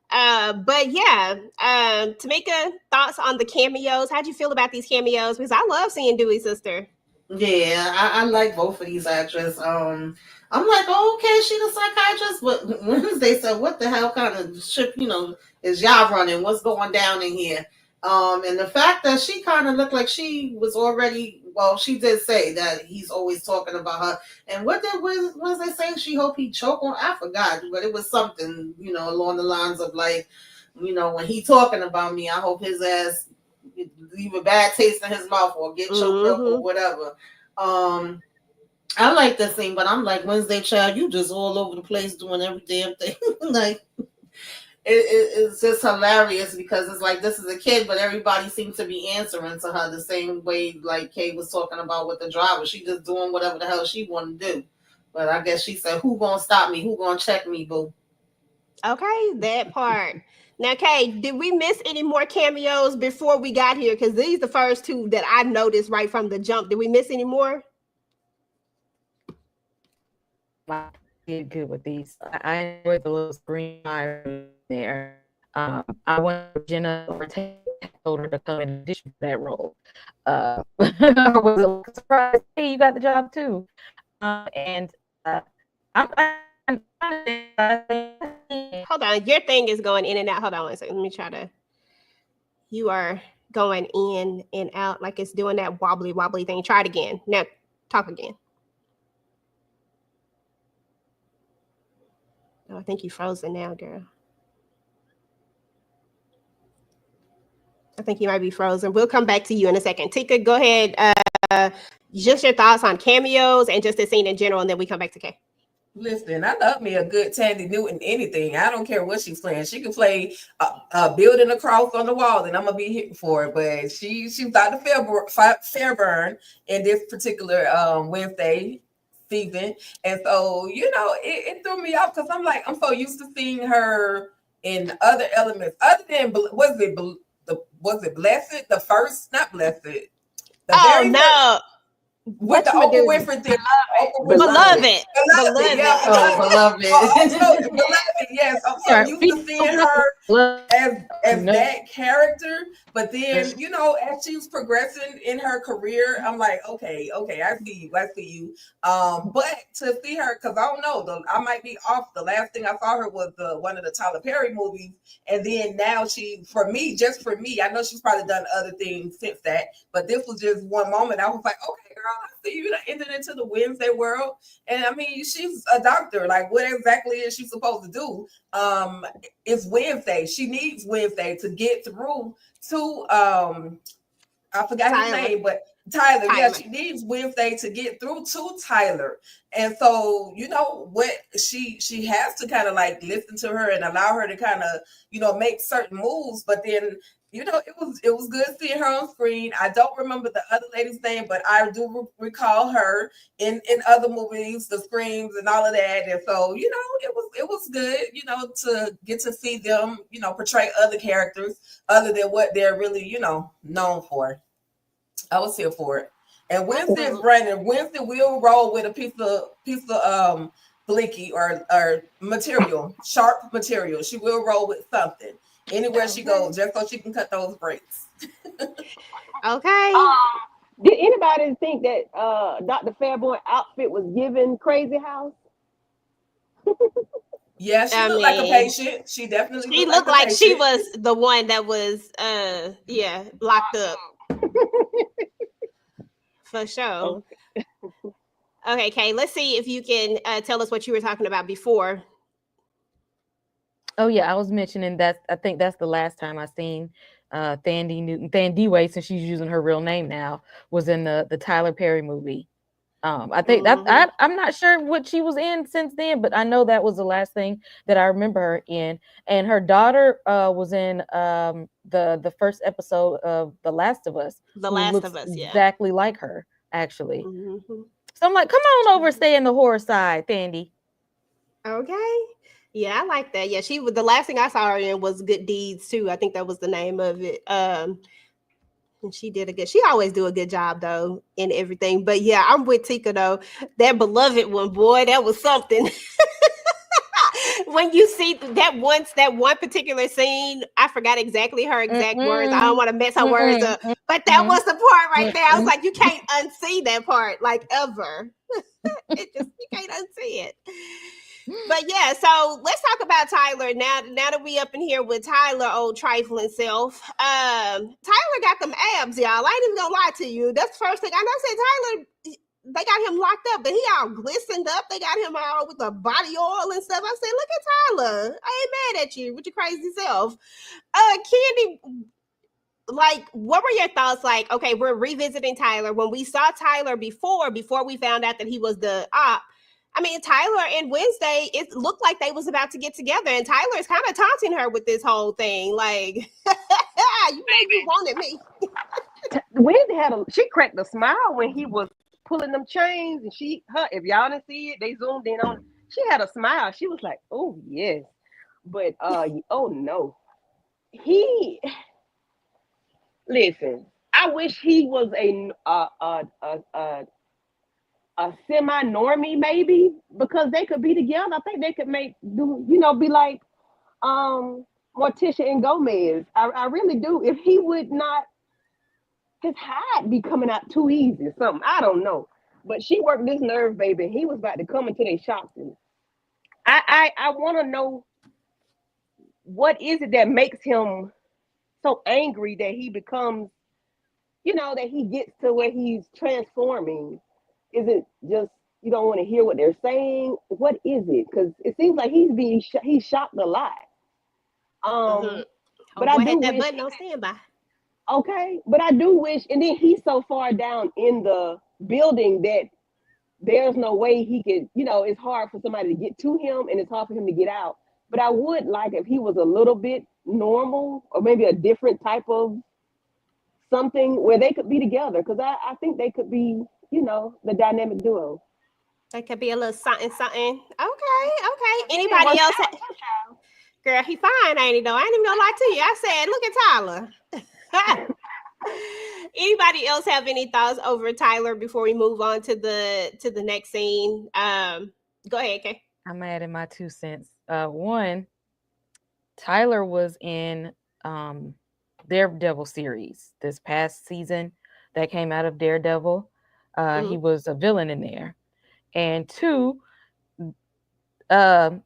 But yeah, Tamika, thoughts on the cameos? How'd you feel about these cameos? Because I love seeing Dewey's sister. Yeah, I like both of these actresses. I'm like, oh, okay, she the psychiatrist, but Wednesday said, what the hell kind of ship, is y'all running? What's going down in here? And the fact that she kind of looked like she was already, well, she did say that he's always talking about her. And what did Wednesday say? She hoped he choke on. I forgot, but it was something, along the lines of like, when he talking about me, I hope his ass leave a bad taste in his mouth or get choked up or whatever. I like this scene, but I'm like, Wednesday child, you just all over the place doing every damn thing. Like it's just hilarious because it's like this is a kid, but everybody seems to be answering to her the same way like Kay was talking about with the driver. She just doing whatever the hell she want to do. But I guess she said, who gonna stop me? Who gonna check me, boo? Okay, that part. Now, Kay, did we miss any more cameos before we got here? Because these the first two that I noticed right from the jump. Did we miss any more? I did good with these. I enjoyed the little screen there. I want Jenna Ortega told her to come in addition to that role. I was a surprise. Hey, you got the job too. And I'm Hold on, your thing is going in and out. Hold on one second. Let me try to. You are going in and out like it's doing that wobbly thing. Try it again. Now, talk again. Oh, I think you frozen now, girl. I think you might be frozen. We'll come back to you in a second. Tika, go ahead. Just your thoughts on cameos and just the scene in general, and then we come back to Kay. Listen, I love me a good Tandy Newton anything. I don't care what she's playing. She can play building a cross on the wall, and I'm gonna be here for it. But she's Dr. Fairburn in this particular Wednesday season, and so it threw me off because I'm so used to seeing her in other elements other than was it Blessed, the first, not Blessed, the oh no. With the Oprah Winfrey thing. Beloved. Yeah, Beloved. Beloved, yes. I'm so used to seeing her as that character. But then, as she's progressing in her career, I'm like, okay, I see you. But to see her, because I don't know, I might be off. The last thing I saw her was one of the Tyler Perry movies. And then now just for me, I know she's probably done other things since that, but this was just one moment. I was like, okay, girl, I see you entered into the Wednesday world. And I mean, she's a doctor. Like, what exactly is she supposed to do? It's Wednesday. She needs Wednesday to get through to I forgot his name, but Tyler. Yeah, she needs Wednesday to get through to Tyler. And so, what she has to kind of like listen to her and allow her to kind of, make certain moves. But then, it was good seeing her on screen. I don't remember the other lady's name, but I do recall her in other movies, the screams and all of that. And so, it was good, to get to see them, portray other characters other than what they're really, known for. I was here for it. And Wednesday is running. Wednesday will roll with a piece of blinky or material, sharp material. She will roll with something anywhere she goes, just so she can cut those breaks. Okay. Did anybody think that Dr. Fairborn outfit was giving Crazy House? Yeah, she looked like a patient. She definitely she looked like she was the one that was locked up. For sure. Okay, Kay, let's see if you can tell us what you were talking about before. Oh yeah, I was mentioning that. I think that's the last time I seen Thandie Newton, Thandie Way, since she's using her real name now, was in the Tyler Perry movie. I think that I'm not sure what she was in since then, but I know that was the last thing that I remember her in. And her daughter was in the first episode of The Last of Us, The who Last looks of Us, yeah. exactly like her, actually. Mm-hmm. So I'm like, come on over, stay in the horror side, Tandy. Okay. Yeah, I like that. Yeah, she was the last thing I saw her in was Good Deeds too. I think that was the name of it. And she did a good. She always do a good job though in everything. But yeah, I'm with Tika though. That beloved one, boy, that was something. When you see that one particular scene, I forgot exactly her exact words. I don't want to mess her words up, but that was the part right there. I was like, you can't unsee that part, like ever. It just you can't unsee it. But yeah, so let's talk about Tyler now. Now that we up in here with Tyler, old trifling self. Tyler got them abs, y'all. I ain't even gonna lie to you. That's the first thing I know. I said Tyler, they got him locked up, but he all glistened up. They got him all with the body oil and stuff. I said, look at Tyler. I ain't mad at you with your crazy self. Candy, like, what were your thoughts? Like, okay, we're revisiting Tyler. When we saw Tyler before we found out that he was the op, I mean, Tyler and Wednesday, it looked like they was about to get together, and Tyler's kind of taunting her with this whole thing. Like, you know you wanted me. Wednesday she cracked a smile when he was pulling them chains, and if y'all didn't see it, they zoomed in on it. She had a smile. She was like, oh yes. But oh no. Listen, I wish he was a semi-normie maybe, because they could be together. I think they could be like Morticia and Gomez. I really do. If he would not, his hide be coming out too easy or something. I don't know. But she worked this nerve, baby. He was about to come into their shops. And I want to know, what is it that makes him so angry that he becomes, that he gets to where he's transforming? Is it just you don't want to hear what they're saying? What is it? Because it seems like he's shocked a lot. But I do that wish, button on standby. Okay, but I do wish, and then he's so far down in the building that there's no way he could, it's hard for somebody to get to him, and it's hard for him to get out. But I would like if he was a little bit normal, or maybe a different type of something where they could be together, because I think they could be, the dynamic duo. That could be a little something. Okay. Anybody else? Girl, he fine, ain't he though? I ain't even gonna lie to you. I said, look at Tyler. Anybody else have any thoughts over Tyler before we move on to the next scene? Go ahead, Kay. I'm adding my 2 cents. One, Tyler was in Daredevil series this past season that came out of Daredevil. He was a villain in there. And 2, Tyler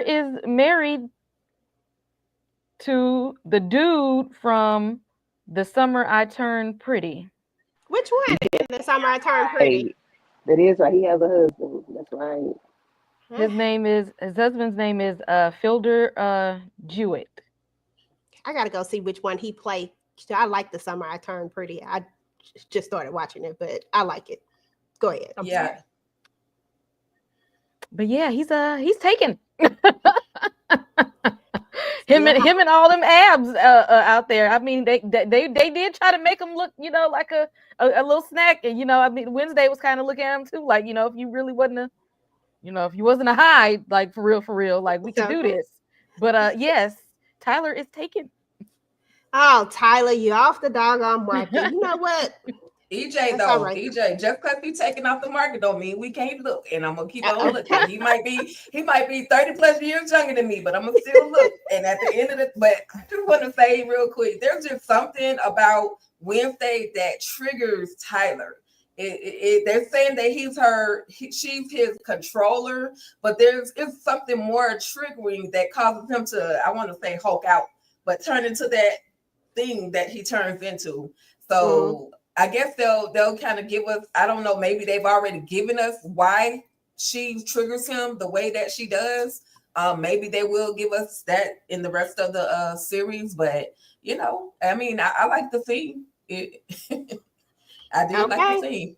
is married to the dude from The Summer I Turned Pretty. Which one? The Summer I Turned Pretty. That is right. He has a husband. That's right. His husband's name is Fielder Jewett. I gotta go see which one he played. I like The Summer I Turned Pretty. I just started watching it, but I like it. Go ahead. I'm sorry. But yeah, he's taken. him and all them abs out there. I mean, they did try to make him look, like a little snack. And Wednesday was kind of looking at him too, like, if you really wasn't if you wasn't a hide, like for real, like we could do this. But yes, Tyler is taken. Oh, Tyler, you off the doggone market. You know what? EJ though, right. EJ, just because we taking off the market don't mean we can't look, and I'm gonna keep on looking. He might be 30 plus years younger than me, but I'm gonna still look. And at the end of but I just want to say real quick, there's just something about Wednesday that triggers Tyler. They're saying that she's his controller, but it's something more triggering that causes him to, I want to say Hulk out, but turn into that thing that he turns into. So I guess they'll kind of give us, I don't know, maybe they've already given us why she triggers him the way that she does. Maybe they will give us that in the rest of the series, but I mean, I like the theme. I did like the Okay. scene.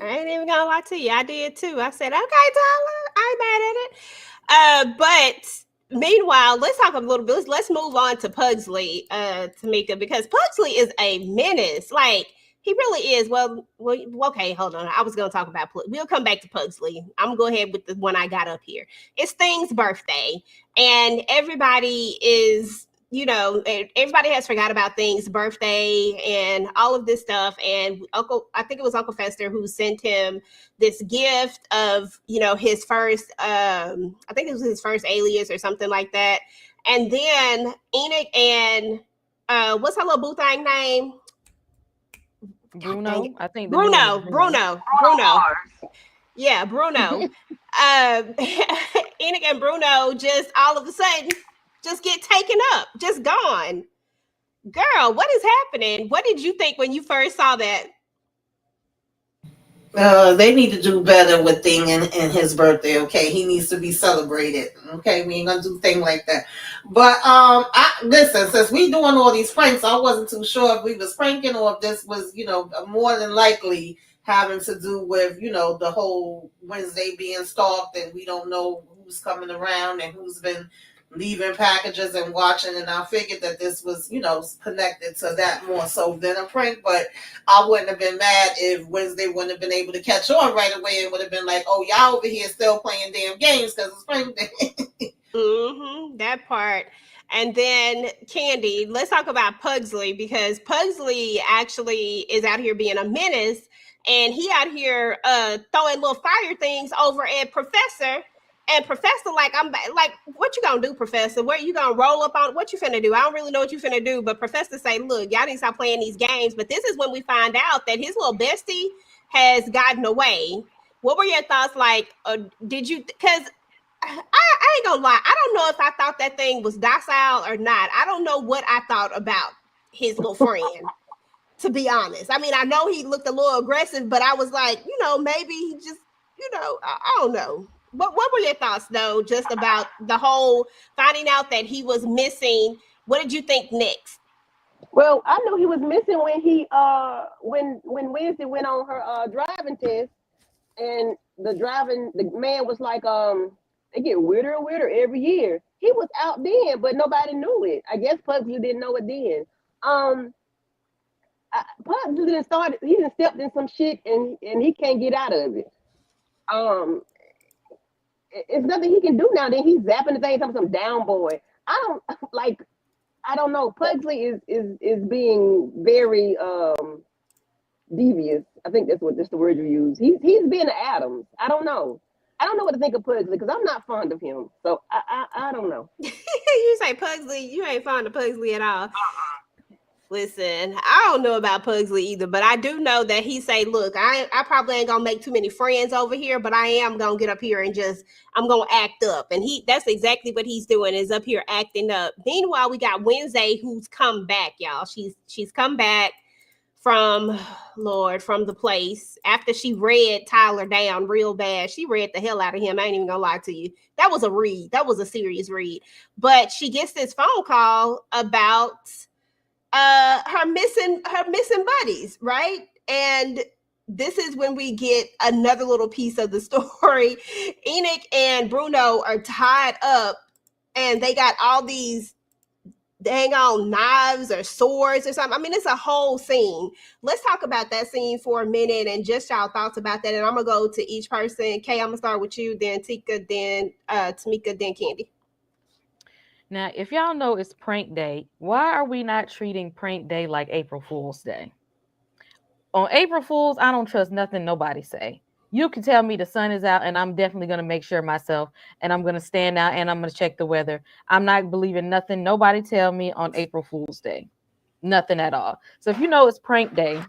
I ain't even gonna lie to you. I did too. I said, okay, Tyler, I ain't mad at it. But meanwhile, let's talk a little bit. Let's move on to Pugsley, Tamika, because Pugsley is a menace. Like, he really is. Well, okay, hold on. I was gonna talk about we'll come back to Pugsley. I'm gonna go ahead with the one I got up here. It's Thing's birthday, and everybody is, everybody has forgot about Thing's birthday and all of this stuff. And I think it was Uncle Fester who sent him this gift of, his first, I think it was his first alias or something like that. And then Enoch and, what's her little boo thing name? Bruno. I think the new Bruno. one is Bruno. Yeah, Bruno. Enoch and Bruno just all of a sudden just get taken up, just gone. Girl, what is happening? What did you think when you first saw that? They need to do better with Thing and his birthday. Okay, he needs to be celebrated. Okay, we ain't gonna do thing like that. But I listen. Since we doing all these pranks, I wasn't too sure if we was pranking or if this was, more than likely having to do with, the whole Wednesday being stalked and we don't know who's coming around and who's been leaving packages and watching. And I figured that this was, connected to that more so than a prank. But I wouldn't have been mad if Wednesday wouldn't have been able to catch on right away and would have been like, oh, y'all over here still playing damn games because it's prank day. That part. And then Candy, let's talk about Pugsley, because Pugsley actually is out here being a menace, and he out here throwing little fire things over at Professor. And Professor, like, I'm like, what you gonna do, Professor? Where you gonna roll up on? What you finna do? I don't really know what you finna do. But Professor say, look, y'all need to stop playing these games. But this is when we find out that his little bestie has gotten away. What were your thoughts? Like, did you? Because I ain't gonna lie, I don't know if I thought that thing was docile or not. I don't know what I thought about his little friend, to be honest. I mean, I know he looked a little aggressive, but I was like, maybe he just, I don't know. But what were your thoughts, though, just about the whole finding out that he was missing? What did you think next? Well, I knew he was missing when when Wednesday went on her driving test, and the man was like, they get weirder and weirder every year. He was out then, but nobody knew it. I guess Pugsley didn't know it then. Pugsley didn't start. He didn't stepped in some shit, and he can't get out of it. It's nothing he can do now. Then he's zapping the thing, talking some down boy. I don't like. I don't know. Pugsley is being very devious. I think that's the word you use. He's being an Adams. I don't know. I don't know what to think of Pugsley because I'm not fond of him. So I don't know. You say Pugsley, you ain't fond of Pugsley at all. Listen, I don't know about Pugsley either, but I do know that he say, look, I probably ain't gonna make too many friends over here, but I am gonna get up here and I'm gonna act up. And that's exactly what he's doing, is up here acting up. Meanwhile, we got Wednesday, who's come back, y'all. She's come back from the place after she read Tyler down real bad. She read the hell out of him. I ain't even gonna lie to you. That was a read. That was a serious read. But she gets this phone call about her missing buddies, right? And this is when we get another little piece of the story. Enoch and Bruno are tied up, and they got all these dang on knives or swords or something. I mean, it's a whole scene. Let's talk about that scene for a minute and just y'all thoughts about that. And I'm gonna go to each person. Kay, I'm gonna start with you, then Tika, then Tamika, then Candy. Now, if y'all know it's prank day, why are we not treating prank day like April Fool's Day? On April Fool's, I don't trust nothing nobody say. You can tell me the sun is out, and I'm definitely going to make sure myself, and I'm going to stand out, and I'm going to check the weather. I'm not believing nothing nobody tell me on April Fool's Day. Nothing at all. So if you know it's prank day,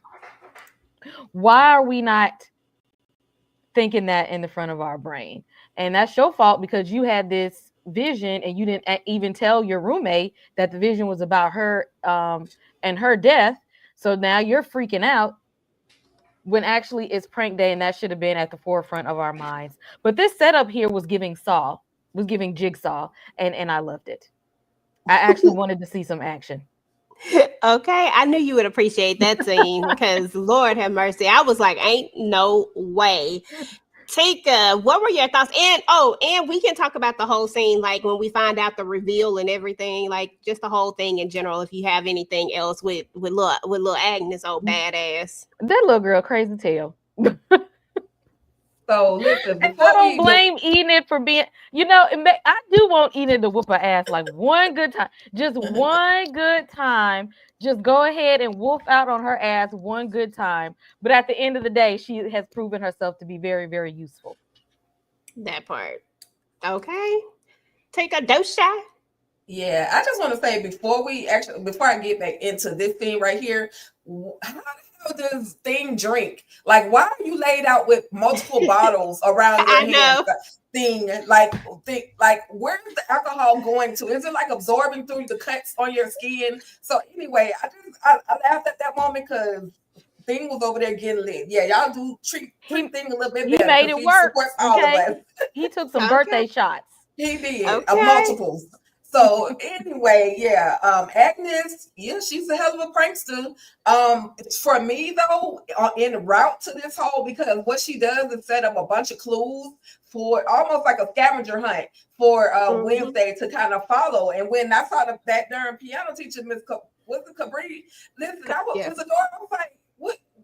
why are we not thinking that in the front of our brain? And that's your fault because you had this vision and you didn't even tell your roommate that the vision was about her and her death. So now you're freaking out when actually it's prank day, and that should have been at the forefront of our minds. But this setup here was giving Jigsaw, and I loved it. I actually wanted to see some action. Okay, I knew you would appreciate that scene because Lord have mercy. I was like, ain't no way. Tika, what were your thoughts? And we can talk about the whole scene, like when we find out the reveal and everything, like just the whole thing in general. If you have anything else with little Agnes, old badass. That little girl crazy tale. So listen, I before don't we blame Enid for being, I do want Enid to whoop her ass like one good time. Just one good time. Just go ahead and wolf out on her ass one good time. But at the end of the day, she has proven herself to be very, very useful. That part. Okay. Take a dose shot. Yeah, I just want to say before I get back into this thing right here, how the hell does thing drink? Like, why are you laid out with multiple bottles around your I hands? know. Like, where's the alcohol going to? Is it like absorbing through the cuts on your skin? So anyway, I laughed at that moment because Thing was over there getting lit. Yeah, y'all do treat Thing a little bit better. He made it work. Supports all of us. He took some birthday shots. He did Okay. multiples. So anyway, yeah, Agnes, yeah, she's a hell of a prankster. For me though, en route to this whole, because what she does is set up a bunch of clues for almost like a scavenger hunt for Wednesday to kind of follow. And when I saw that darn piano teacher, Miss what's the Cabri? Listen, I was Miss Adora. I was like,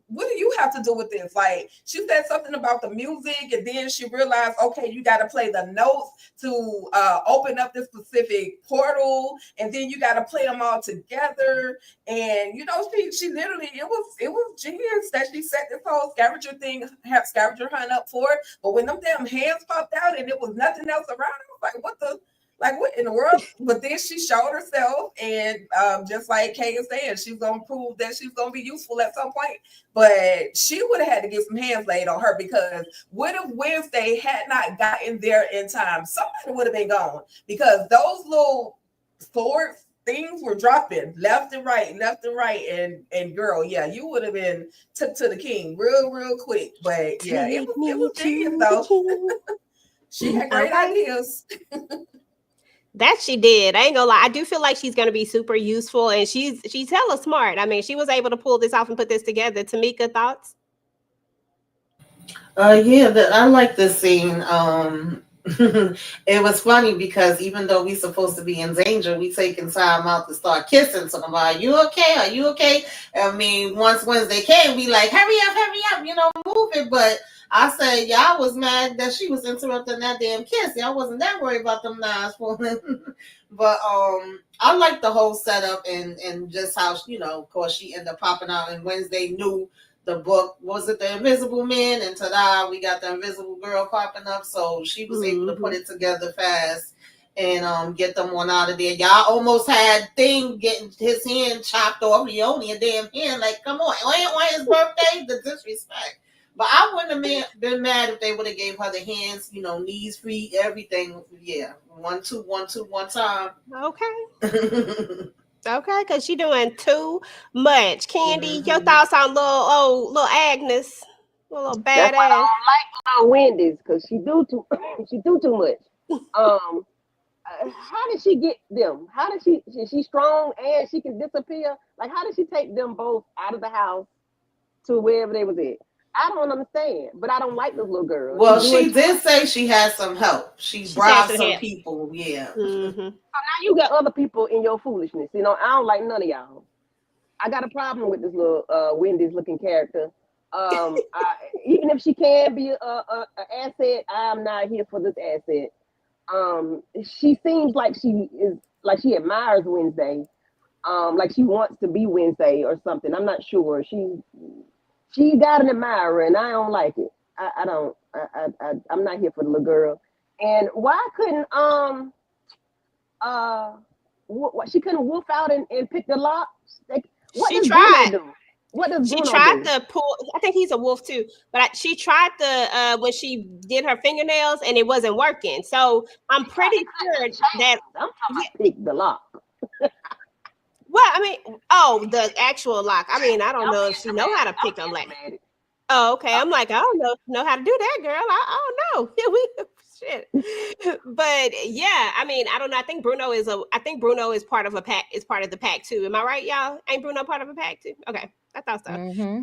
what do you have to do with this? Like, she said something about the music, and then she realized, okay, you got to play the notes to open up this specific portal, and then you got to play them all together. And she literally, it was genius that she set this whole scavenger hunt up for. But when them damn hands popped out and it was nothing else around, I was like, what in the world? But then she showed herself, and just like Kay is saying, she's gonna prove that she's gonna be useful at some point. But she would have had to get some hands laid on her, because what if Wednesday had not gotten there in time? Somebody would have been gone, because those little swords things were dropping left and right, and girl, yeah, you would have been took to the king real quick. But yeah, it was genius though. She had great ideas. That she did. I ain't gonna lie. I do feel like she's gonna be super useful, and she's hella smart. I mean, she was able to pull this off and put this together. Tamika, thoughts? Yeah, I like this scene. It was funny because even though we're supposed to be in danger, we taking time out to start kissing. So I'm like, you okay? Are you okay? I mean, once Wednesday came, we like, hurry up, move it. But I said, yeah, I was mad that she was interrupting that damn kiss. Yeah, I wasn't that worried about them knives falling. But I like the whole setup and just how, of course, she ended up popping out, and Wednesday knew the book, was it The Invisible Man? And ta-da, we got the Invisible Girl popping up. So she was able to put it together fast and get them on out of there. Y'all almost had Thing getting his hand chopped off. He only a damn hand. Like, come on, on his birthday? The disrespect. But I wouldn't have been mad if they would have gave her the hands, knees, feet, everything. Yeah, 1, 2, 1, 2, 1 time. Okay. Okay, because she doing too much. Candy, your thoughts on little Agnes, little badass? That's why I don't like Wendy's, because she do too much. How did she get them? How did she's strong and she can disappear? Like, how did she take them both out of the house to wherever they was at? I don't understand, but I don't like this little girl. Well, she did say she had some help. She bribed some people. Yeah. Mm-hmm. So now you got other people in your foolishness. I don't like none of y'all. I got a problem with this little Wendy's looking character. Even if she can be an asset, I'm not here for this asset. She seems like she admires Wednesday. Like she wants to be Wednesday or something. I'm not sure. She got an admirer, and I don't like it. I'm not here for the little girl. And why couldn't she couldn't wolf out and pick the locks? Like, she tried. What does she Bruno tried do? to pull? I think he's a wolf too. But she tried to when she did her fingernails, and it wasn't working. So I'm pretty sure that I'm talking about pick the lock. Well, I mean, the actual lock. I mean, I don't know if she know how to pick a lock. Oh, okay. I'm like, I don't know how to do that, girl. I don't know. Shit. But yeah, I mean, I don't know. I think Bruno is part of a pack. Is part of the pack too. Am I right, y'all? Ain't Bruno part of a pack too? Okay, I thought so. Mm-hmm.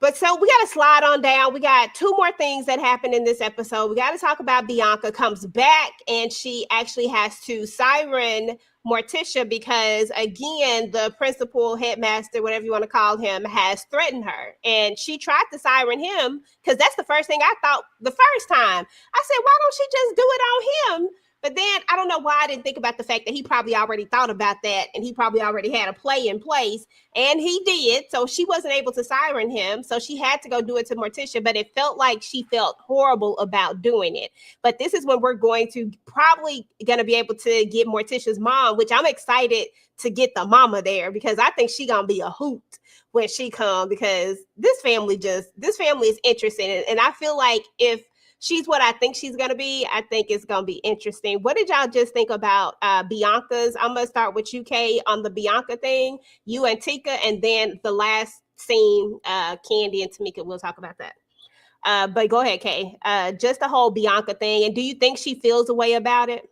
But so we got to slide on down. We got two more things that happened in this episode. We got to talk about Bianca comes back and she actually has to siren Morticia because, again, the principal, headmaster, whatever you want to call him, has threatened her. And she tried to siren him because that's the first thing I thought the first time. I said, why don't she just do it on him? But then I don't know why I didn't think about the fact that he probably already thought about that and he probably already had a play in place. And he did. So she wasn't able to siren him. So she had to go do it to Morticia. But it felt like she felt horrible about doing it. But this is when we're going to probably going to be able to get Morticia's mom, which I'm excited to get the mama there because I think she going to be a hoot when she come because this family is interesting. And I feel like if she's what I think she's going to be, I think it's going to be interesting. What did y'all just think about Bianca's? I'm going to start with UK on the Bianca thing, you and Tika, and then the last scene, Candy and Tamika, we'll talk about that. But go ahead, Kay. Just the whole Bianca thing. And do you think she feels a way about it?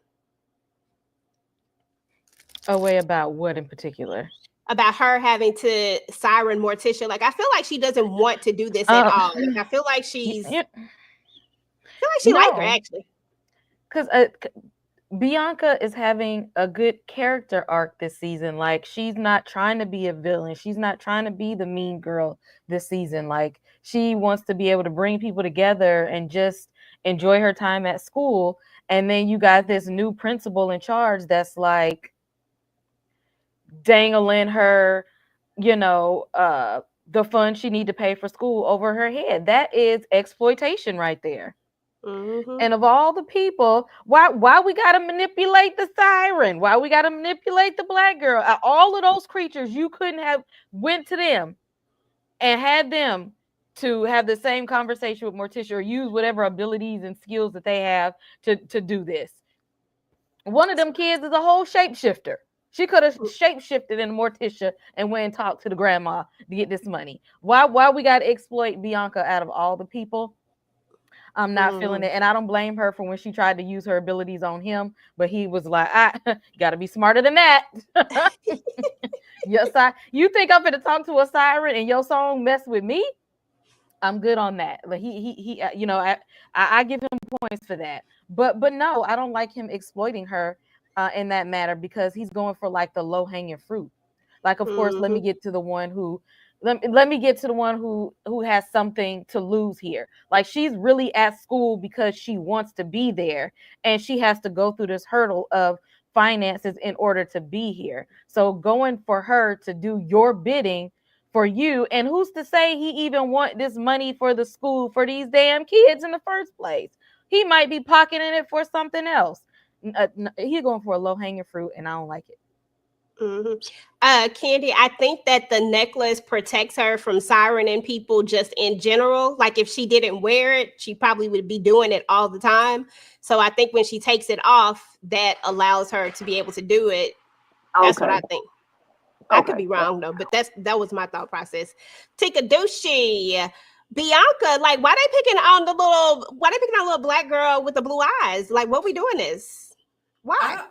A way about what in particular? About her having to siren Morticia. Like, I feel like she doesn't want to do this at all. Like, I feel like she's... I feel like she liked her actually. Because Bianca is having a good character arc this season. Like she's not trying to be a villain. She's not trying to be the mean girl this season. Like she wants to be able to bring people together and just enjoy her time at school. And then you got this new principal in charge that's like dangling her, the funds she need to pay for school over her head. That is exploitation right there. Mm-hmm. And of all the people, why we gotta manipulate the siren? Why we gotta manipulate the black girl? All of those creatures, you couldn't have went to them and had them to have the same conversation with Morticia or use whatever abilities and skills that they have to do this. One of them kids is a whole shapeshifter. She could have shapeshifted in Morticia and went and talked to the grandma to get this money. Why we gotta exploit Bianca out of all the people? I'm not feeling it. And I don't blame her for when she tried to use her abilities on him, but he was like, you gotta be smarter than that. Yes, you think I'm gonna talk to a siren and your song mess with me? I'm good on that. Like he I give him points for that. But no, I don't like him exploiting her in that matter because he's going for like the low-hanging fruit. Like, of course, let me get to the one who has something to lose here. Like she's really at school because she wants to be there and she has to go through this hurdle of finances in order to be here. So going for her to do your bidding for you, and who's to say he even want this money for the school for these damn kids in the first place? He might be pocketing it for something else. He's going for a low-hanging fruit and I don't like it. Mm-hmm. Candy, I think that the necklace protects her from sirening people just in general. Like if she didn't wear it, she probably would be doing it all the time. So I think when she takes it off, that allows her to be able to do it. That's what I think. I could be wrong though, but that was my thought process. TicahDishawn, Bianca, like why they picking on the little black girl with the blue eyes? Like what we doing this? Why?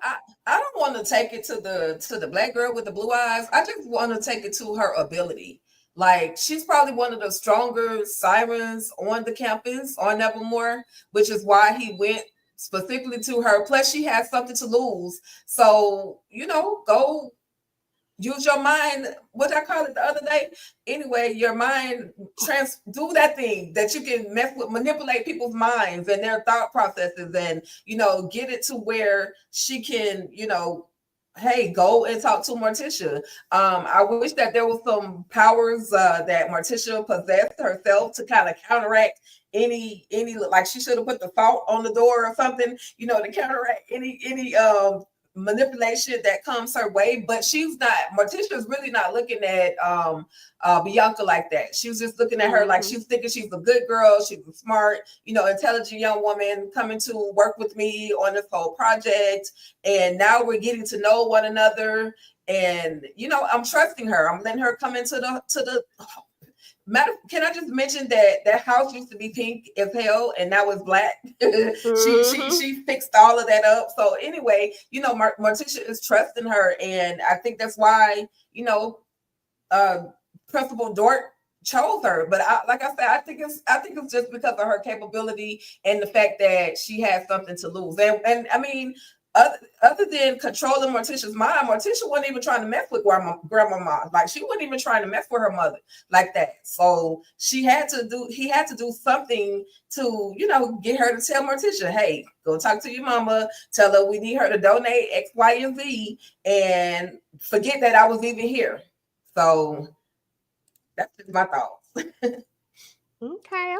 I don't want to take it to the black girl with the blue eyes. I just want to take it to her ability. Like she's probably one of the stronger sirens on the campus on Nevermore, which is why he went specifically to her. Plus, she has something to lose. So, go use your mind. What did I call it the other day? Anyway, your mind do that thing that you can manipulate people's minds and their thought processes and, get it to where she can, hey, go and talk to Morticia. I wish that there was some powers that Morticia possessed herself to kind of counteract any like she should have put the salt on the door or something, to counteract any manipulation that comes her way. But Morticia's really not looking at Bianca like that. She was just looking at her like she was thinking she's a good girl, she's a smart, intelligent young woman coming to work with me on this whole project. And now we're getting to know one another. And I'm trusting her. I'm letting her come into the Can I just mention that house used to be pink as hell and now it's black? She fixed all of that up. So anyway, Morticia is trusting her, and I think that's why Principal Dort chose her. But like I said, I think it's just because of her capability and the fact that she had something to lose. And I mean, other than controlling Morticia's mind, Morticia wasn't even trying to mess with grandmama. Like, she wasn't even trying to mess with her mother like that. So he had to do something to, get her to tell Morticia, hey, go talk to your mama, tell her we need her to donate X, Y, and Z, and forget that I was even here. So that's just my thoughts. Okay.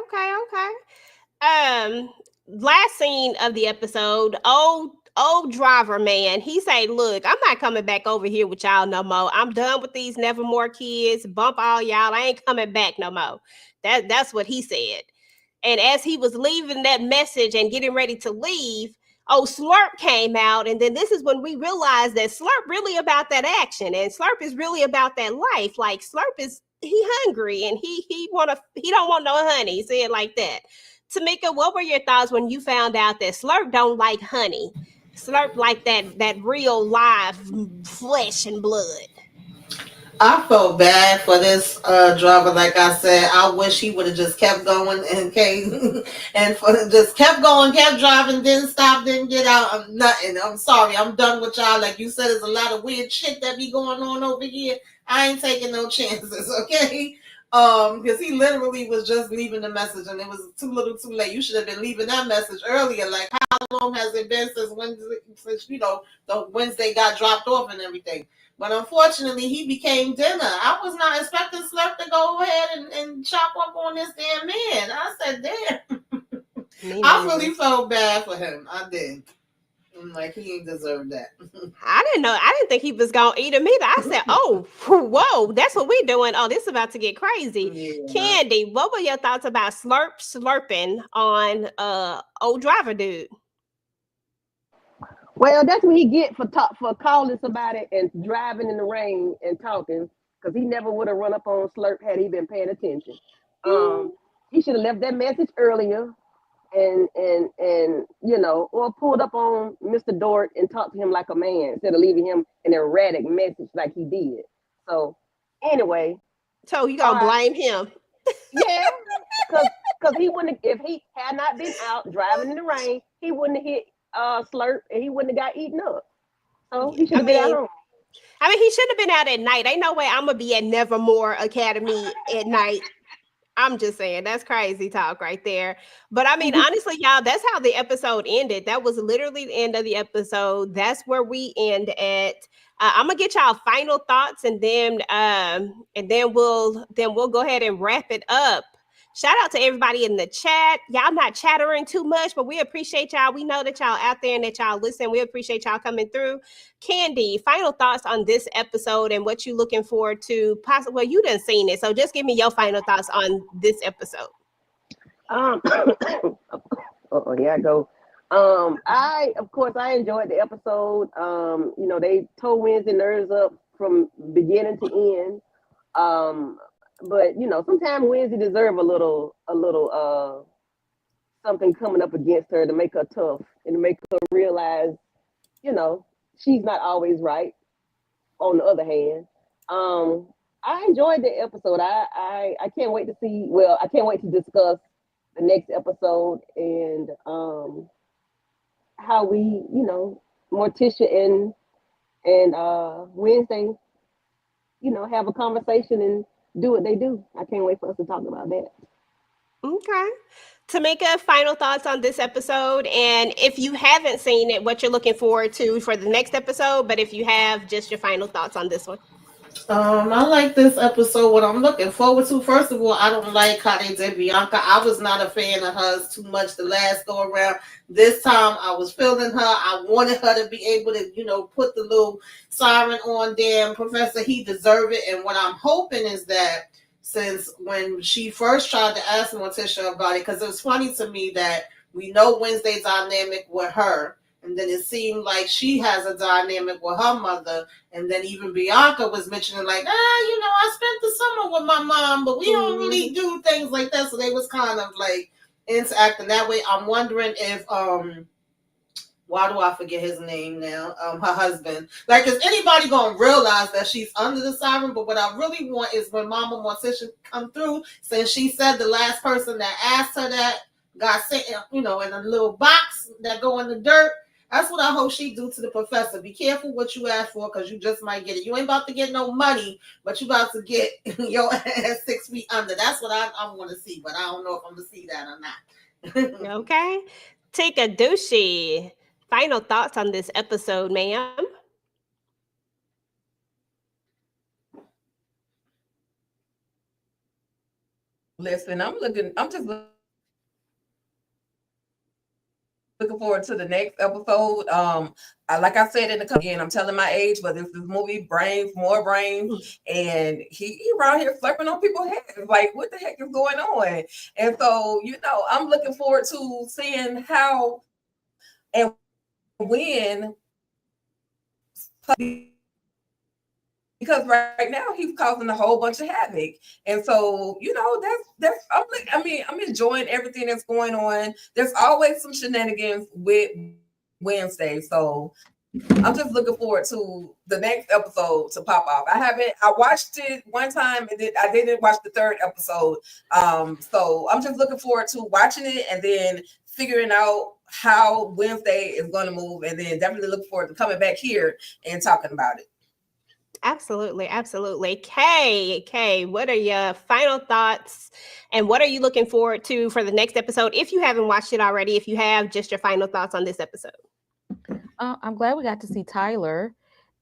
Last scene of the episode, old driver man, he say, look, I'm not coming back over here with y'all no more. I'm done with these Nevermore kids. Bump all y'all. I ain't coming back no more. That's what he said. And as he was leaving that message and getting ready to leave, Slurp came out. And then this is when we realized that Slurp really about that action, and Slurp is really about that life. Like, Slurp he hungry, and he don't want no honey. He said it like that. Tamika, what were your thoughts when you found out that Slurp don't like honey? Slurp like that real live flesh and blood. I felt bad for this driver. Like I said, I wish he would have just kept going and just kept going, kept driving, didn't stop, didn't get out. Nothing. I'm sorry. I'm done with y'all. Like you said, there's a lot of weird shit that be going on over here. I ain't taking no chances, okay? Because he literally was just leaving the message, and it was too little too late. You should have been leaving that message earlier. Like, how long has it been since the Wednesday got dropped off and everything? But unfortunately, he became dinner. I was not expecting Slurp to go ahead and chop up on this damn man. I said, damn. I really felt bad for him. I did. I'm like, he ain't deserve that. I didn't know. I didn't think he was going to eat him either. I said, oh, whoa, that's what we doing. Oh, this is about to get crazy. Yeah. Candy, what were your thoughts about slurping on old driver dude? Well, that's what he get for calling somebody and driving in the rain and talking, because he never would have run up on Slurp had he been paying attention. He should have left that message earlier, and or pulled up on Mr. Dort and talked to him like a man instead of leaving him an erratic message like he did. So anyway, so you gonna blame him? Yeah, because he wouldn't, if he had not been out driving in the rain, he wouldn't have hit Slurp, and he wouldn't have got eaten up. So he should have been at home. I mean, he should have been out at night. Ain't no way I'm gonna be at Nevermore Academy at night. I'm just saying, that's crazy talk right there. But I mean, honestly, y'all, that's how the episode ended. That was literally the end of the episode. That's where we end at. I'm gonna get y'all final thoughts, and then we'll go ahead and wrap it up. Shout out to everybody in the chat. Y'all not chattering too much, but we appreciate y'all. We know that y'all out there and that y'all listen. We appreciate y'all coming through. Candy, final thoughts on this episode and what you looking forward to? Well, you done seen it, so just give me your final thoughts on this episode. Here I go. I enjoyed the episode. They tore Wednesday nerves up from beginning to end. But sometimes Wednesday deserve a little something coming up against her to make her tough and to make her realize, she's not always right. On the other hand, I enjoyed the episode. I can't wait to see. Well, I can't wait to discuss the next episode and how we, Morticia and Wednesday, have a conversation and do what they do. I can't wait for us to talk about that. Okay. Tamika, final thoughts on this episode, and if you haven't seen it, what you're looking forward to for the next episode, but if you have, just your final thoughts on this one. I like this episode. What I'm looking forward to, first of all, I don't like how they did Bianca. I was not a fan of hers too much the last go around. This time I was feeling her. I wanted her to be able to, put the little siren on. Damn, Professor, he deserved it. And what I'm hoping is that since when she first tried to ask Morticia about it, because it was funny to me that we know Wednesday's dynamic with her, And then it seemed like she has a dynamic with her mother. And then even Bianca was mentioning like, I spent the summer with my mom, but we don't really do things like that. So they was kind of like interacting that way. I'm wondering if why do I forget his name now? Her husband. Like, is anybody gonna realize that she's under the siren? But what I really want is when Mama Morticia come through, since she said the last person that asked her that got sent, in a little box that go in the dirt. That's what I hope she do to the professor. Be careful what you ask for, because you just might get it. You ain't about to get no money, but you about to get your ass 6 feet under. That's what I want to see, but I don't know if I'm gonna see that or not. Okay. TicahDishawn. Final thoughts on this episode, ma'am? Listen, I'm just looking forward to the next episode. Like I said again, I'm telling my age, but this movie, More Brains, and he around here flipping on people's heads. Like, what the heck is going on? And so, I'm looking forward to seeing how and when, because right now he's causing a whole bunch of havoc. And so, I'm enjoying everything that's going on. There's always some shenanigans with Wednesday. So I'm just looking forward to the next episode to pop off. I watched it one time and I didn't watch the third episode. So I'm just looking forward to watching it and then figuring out how Wednesday is going to move, and then definitely look forward to coming back here and talking about it. Absolutely. Kay, what are your final thoughts and what are you looking forward to for the next episode? If you haven't watched it already, if you have, just your final thoughts on this episode. I'm glad we got to see Tyler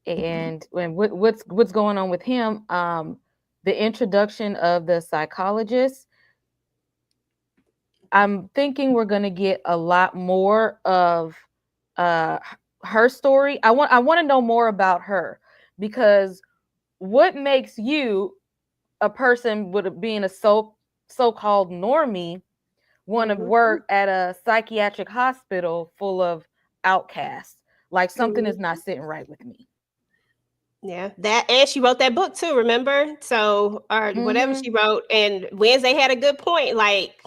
and what's going on with him. The introduction of the psychologist. I'm thinking we're going to get a lot more of her story. I want to know more about her, because what makes you, a person with being a so-called normie, want to work at a psychiatric hospital full of outcasts? Like, something is not sitting right with me. Yeah, that, and she wrote that book too, remember? So, or whatever she wrote, and Wednesday had a good point. Like,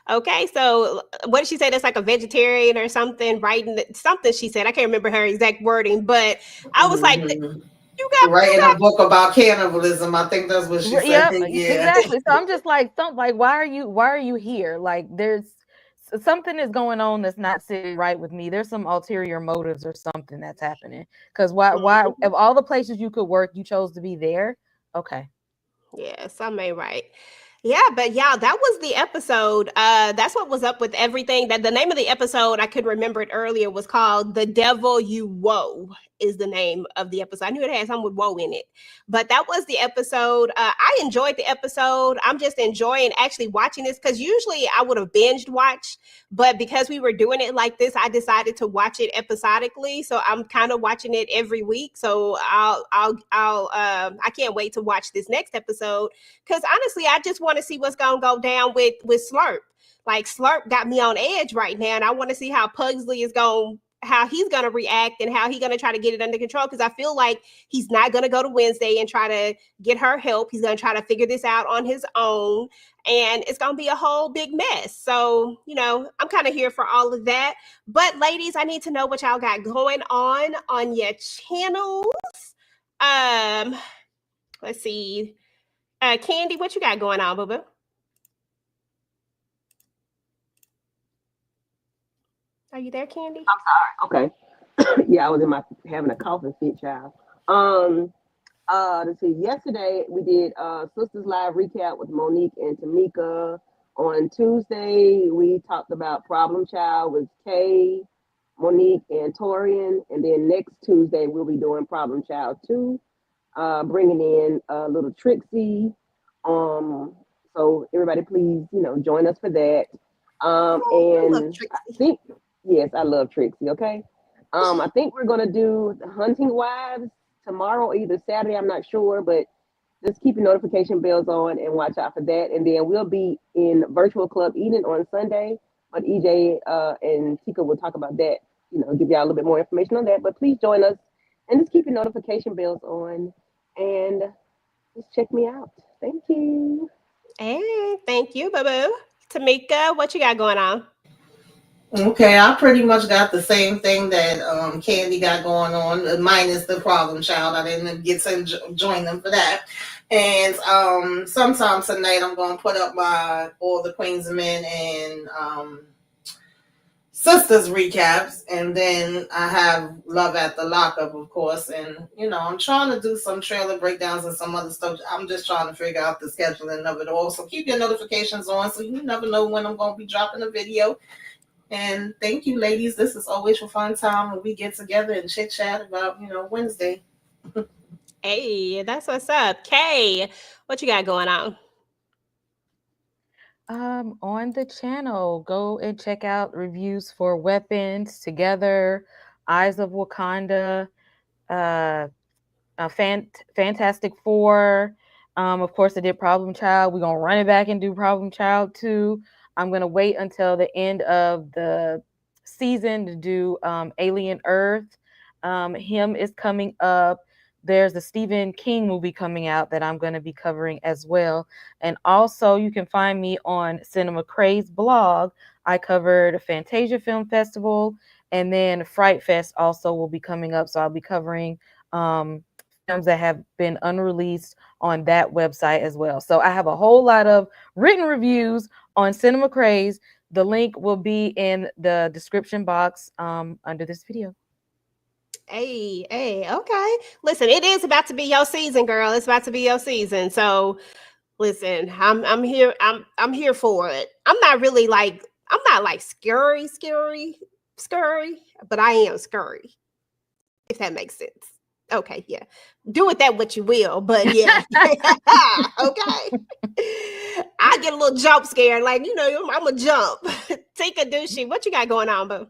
okay, so what did she say? That's like a vegetarian or something, writing something she said. I can't remember her exact wording, but I was like, you got writing a book about cannibalism. I think that's what she said. Yeah, exactly. So I'm just like, why are you here? Like, there's something is going on that's not sitting right with me. There's some ulterior motives or something that's happening. Because why of all the places you could work, you chose to be there? Okay. Yeah, some may right. Yeah, but yeah, that was the episode. That's what was up with everything. That the name of the episode, I could remember it earlier, was called "The Devil You Woe." Is the name of the episode. I knew it had something with woe in it, but that was the episode. I enjoyed the episode. I'm just enjoying actually watching this, because usually I would have binged watched, but because we were doing it like this, I decided to watch it episodically. So I'm kind of watching it every week. So I can't wait to watch this next episode, because honestly, I just want to see what's gonna go down with Slurp. Like, Slurp got me on edge right now, and I want to see how Pugsley is how he's going to react and how he's going to try to get it under control, because I feel like he's not going to go to Wednesday and try to get her help. He's going to try to figure this out on his own, and it's going to be a whole big mess. So, I'm kind of here for all of that. But ladies, I need to know what y'all got going on your channels. Let's see. Candy, what you got going on, boo-boo? Are you there, Candy? I'm sorry. Okay. Yeah, I was having a coughing fit, child. Let's see. Yesterday we did Sisters Live recap with Monique and Tamika. On Tuesday we talked about Problem Child with Kay, Monique, and Torian. And then next Tuesday we'll be doing Problem Child 2, bringing in little Trixie. So everybody, please, join us for that. And I think, yes, I love Trixie. Okay. I think we're gonna do the Hunting Wives tomorrow, either Saturday, I'm not sure, but just keep your notification bells on and watch out for that. And then we'll be in Virtual Club Eden on Sunday, but EJ and Tika will talk about that give y'all a little bit more information on that. But please join us and just keep your notification bells on and just check me out. Thank you. Hey, thank you, boo-boo. Tamika, what you got going on? Okay, I pretty much got the same thing that Candy got going on, minus the problem child. I didn't get to join them for that. And sometime tonight I'm going to put up my All the Queens of Men and Sisters recaps, and then I have Love at the Lockup, of course. And I'm trying to do some trailer breakdowns and some other stuff. I'm just trying to figure out the scheduling of it all. So keep your notifications on so you never know when I'm going to be dropping a video. And thank you, ladies. This is always a fun time when we get together and chit chat about, Wednesday. Hey, that's what's up. Kay, what you got going on? On the channel, go and check out reviews for Weapons, Together, Eyes of Wakanda, Fantastic Four. Of course, I did Problem Child. We're gonna run it back and do Problem Child 2. I'm gonna wait until the end of the season to do Alien Earth. Him is coming up. There's a Stephen King movie coming out that I'm going to be covering as well. And also, you can find me on Cinema Craze blog. I covered Fantasia Film Festival, and then Fright Fest also will be coming up. So I'll be covering films that have been unreleased on that website as well. So I have a whole lot of written reviews on Cinema Craze. The link will be in the description box under this video. Hey, okay. Listen, it is about to be your season, girl. It's about to be your season. So listen, I'm here. I'm here for it. I'm not like scary, but I am scary. If that makes sense. Okay, yeah. Do with that what you will, but yeah. Okay. I get a little jump scared, like I'm a jump. TicahDishawn, what you got going on, boo?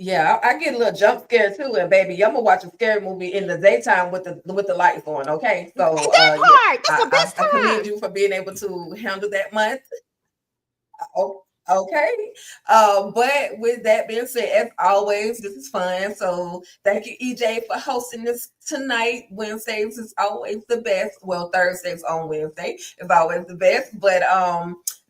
Yeah, I get a little jump scared too, and baby, I'm gonna watch a scary movie in the daytime with the lights on. Okay, so that part, that's the best I time. commend you for being able to handle that month. Okay. But with that being said, as always, this is fun. So thank you, EJ, for hosting this tonight. Wednesdays is always the best. Well, Thursdays on Wednesday is always the best. But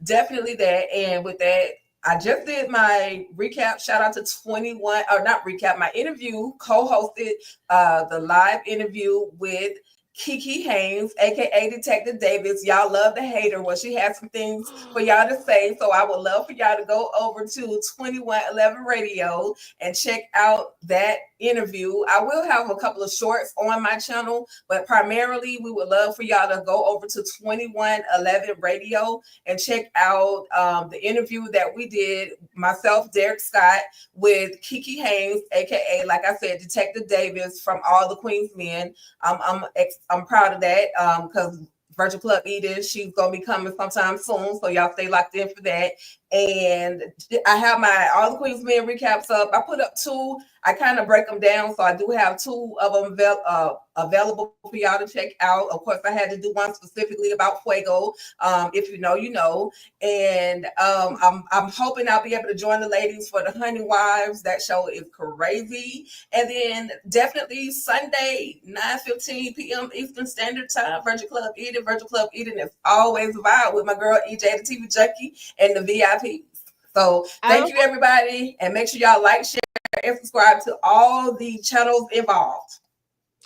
definitely that. And with that, I just did my recap. Shout out to 21, or not recap, my interview, co-hosted the live interview with Kiki Haynes, aka Detective Davis. Y'all love to hate her. Well, she has some things for y'all to say. So I would love for y'all to go over to 2111 Radio and check out that interview. I will have a couple of shorts on my channel, but primarily we would love for y'all to go over to 2111 Radio and check out the interview that we did, myself, Derek Scott, with Kiki Haynes, aka, like I said, Detective Davis from All the Queen's Men. I'm proud of that because Virtual Club Eden, she's gonna be coming sometime soon, so y'all stay locked in for that. And I have my All the Queen's Men recaps up. I put up 2. I kind of break them down, so I do have 2 of them available for y'all to check out. Of course, I had to do one specifically about Fuego. If you know, you know. And I'm hoping I'll be able to join the ladies for the Honey Wives. That show is crazy. And then definitely Sunday, 9:15 p.m. Eastern Standard Time, Virtual Club Eden. Virtual Club Eden is always a vibe with my girl EJ, the TV Junkie, and the VIP. So thank you, everybody, and make sure y'all like, share, and subscribe to all the channels involved.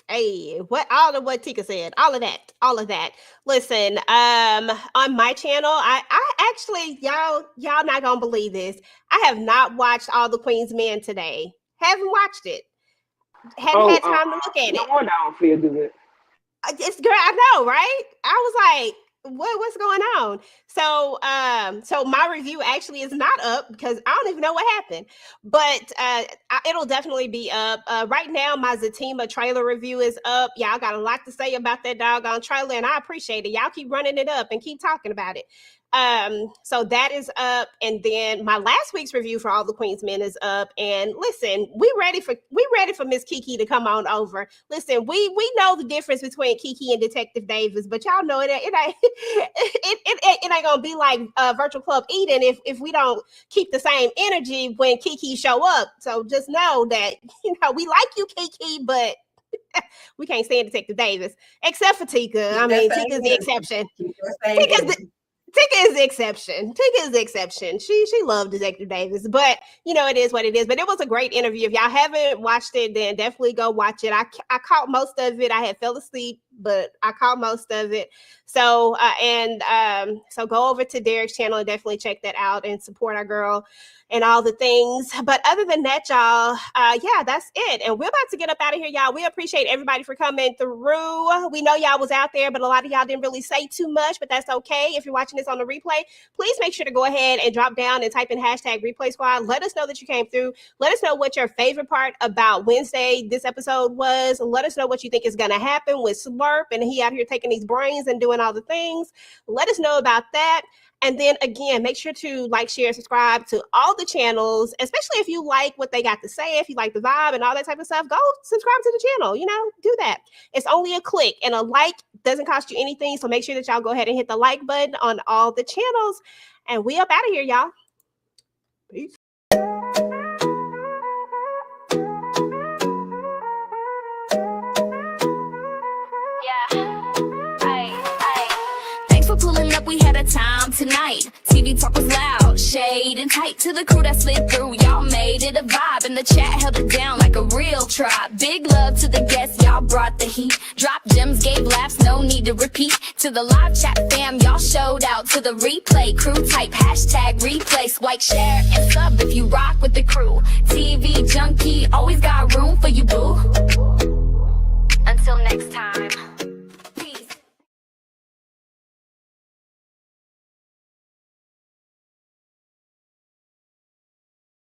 Hey, all of what Tika said, all of that. Listen, on my channel, I actually, y'all not gonna believe this. I have not watched All the Queen's Men today. Haven't watched it. Hadn't had time to look at no it. wonder I don't feel good. It's girl, I know, right? I was like, what's going on? So my review actually is not up because I don't even know what happened, but it'll definitely be up. Right now, my Zatima trailer review is up. Y'all got a lot to say about that doggone trailer, and I appreciate it. Y'all keep running it up and keep talking about it. So that is up, and then my last week's review for All the Queen's Men is up. And listen, we ready for Miss Kiki to come on over. Listen, we know the difference between Kiki and Detective Davis, but y'all know it ain't it ain't gonna be like Virtual Club Eden if we don't keep the same energy when Kiki show up. So just know that we like you, Kiki, but we can't stand Detective Davis, except for Tika. I mean, Tika's the exception. Tika is the exception. Tika is the exception. She loved Detective Davis, but it is what it is. But it was a great interview. If y'all haven't watched it, then definitely go watch it. I caught most of it. I had fell asleep, but I caught most of it. So so go over to Derek's channel and definitely check that out and support our girl and all the things. But other than that, y'all, yeah, that's it. And we're about to get up out of here, y'all. We appreciate everybody for coming through. We know y'all was out there, but a lot of y'all didn't really say too much, but that's okay. If you're watching this on the replay, please make sure to go ahead and drop down and type in hashtag replay squad. Let us know that you came through. Let us know what your favorite part about Wednesday this episode was. Let us know what you think is going to happen with Slurp and he out here taking these brains and doing all the things. Let us know about that. And then again, make sure to like, share, subscribe to all the channels, especially if you like what they got to say, if you like the vibe and all that type of stuff, go subscribe to the channel, do that. It's only a click, and a like doesn't cost you anything. So make sure that y'all go ahead and hit the like button on all the channels, and we up out of here, y'all. Peace. Pulling up, we had a time tonight. TV talk was loud, shade and tight. To the crew that slid through, y'all made it a vibe. And the chat held it down like a real tribe. Big love to the guests, y'all brought the heat. Dropped gems, gave laughs, no need to repeat. To the live chat fam, y'all showed out. To the replay crew, type hashtag replay. Swipe, share, and sub if you rock with the crew. TV junkie, always got room for you, boo. Until next time.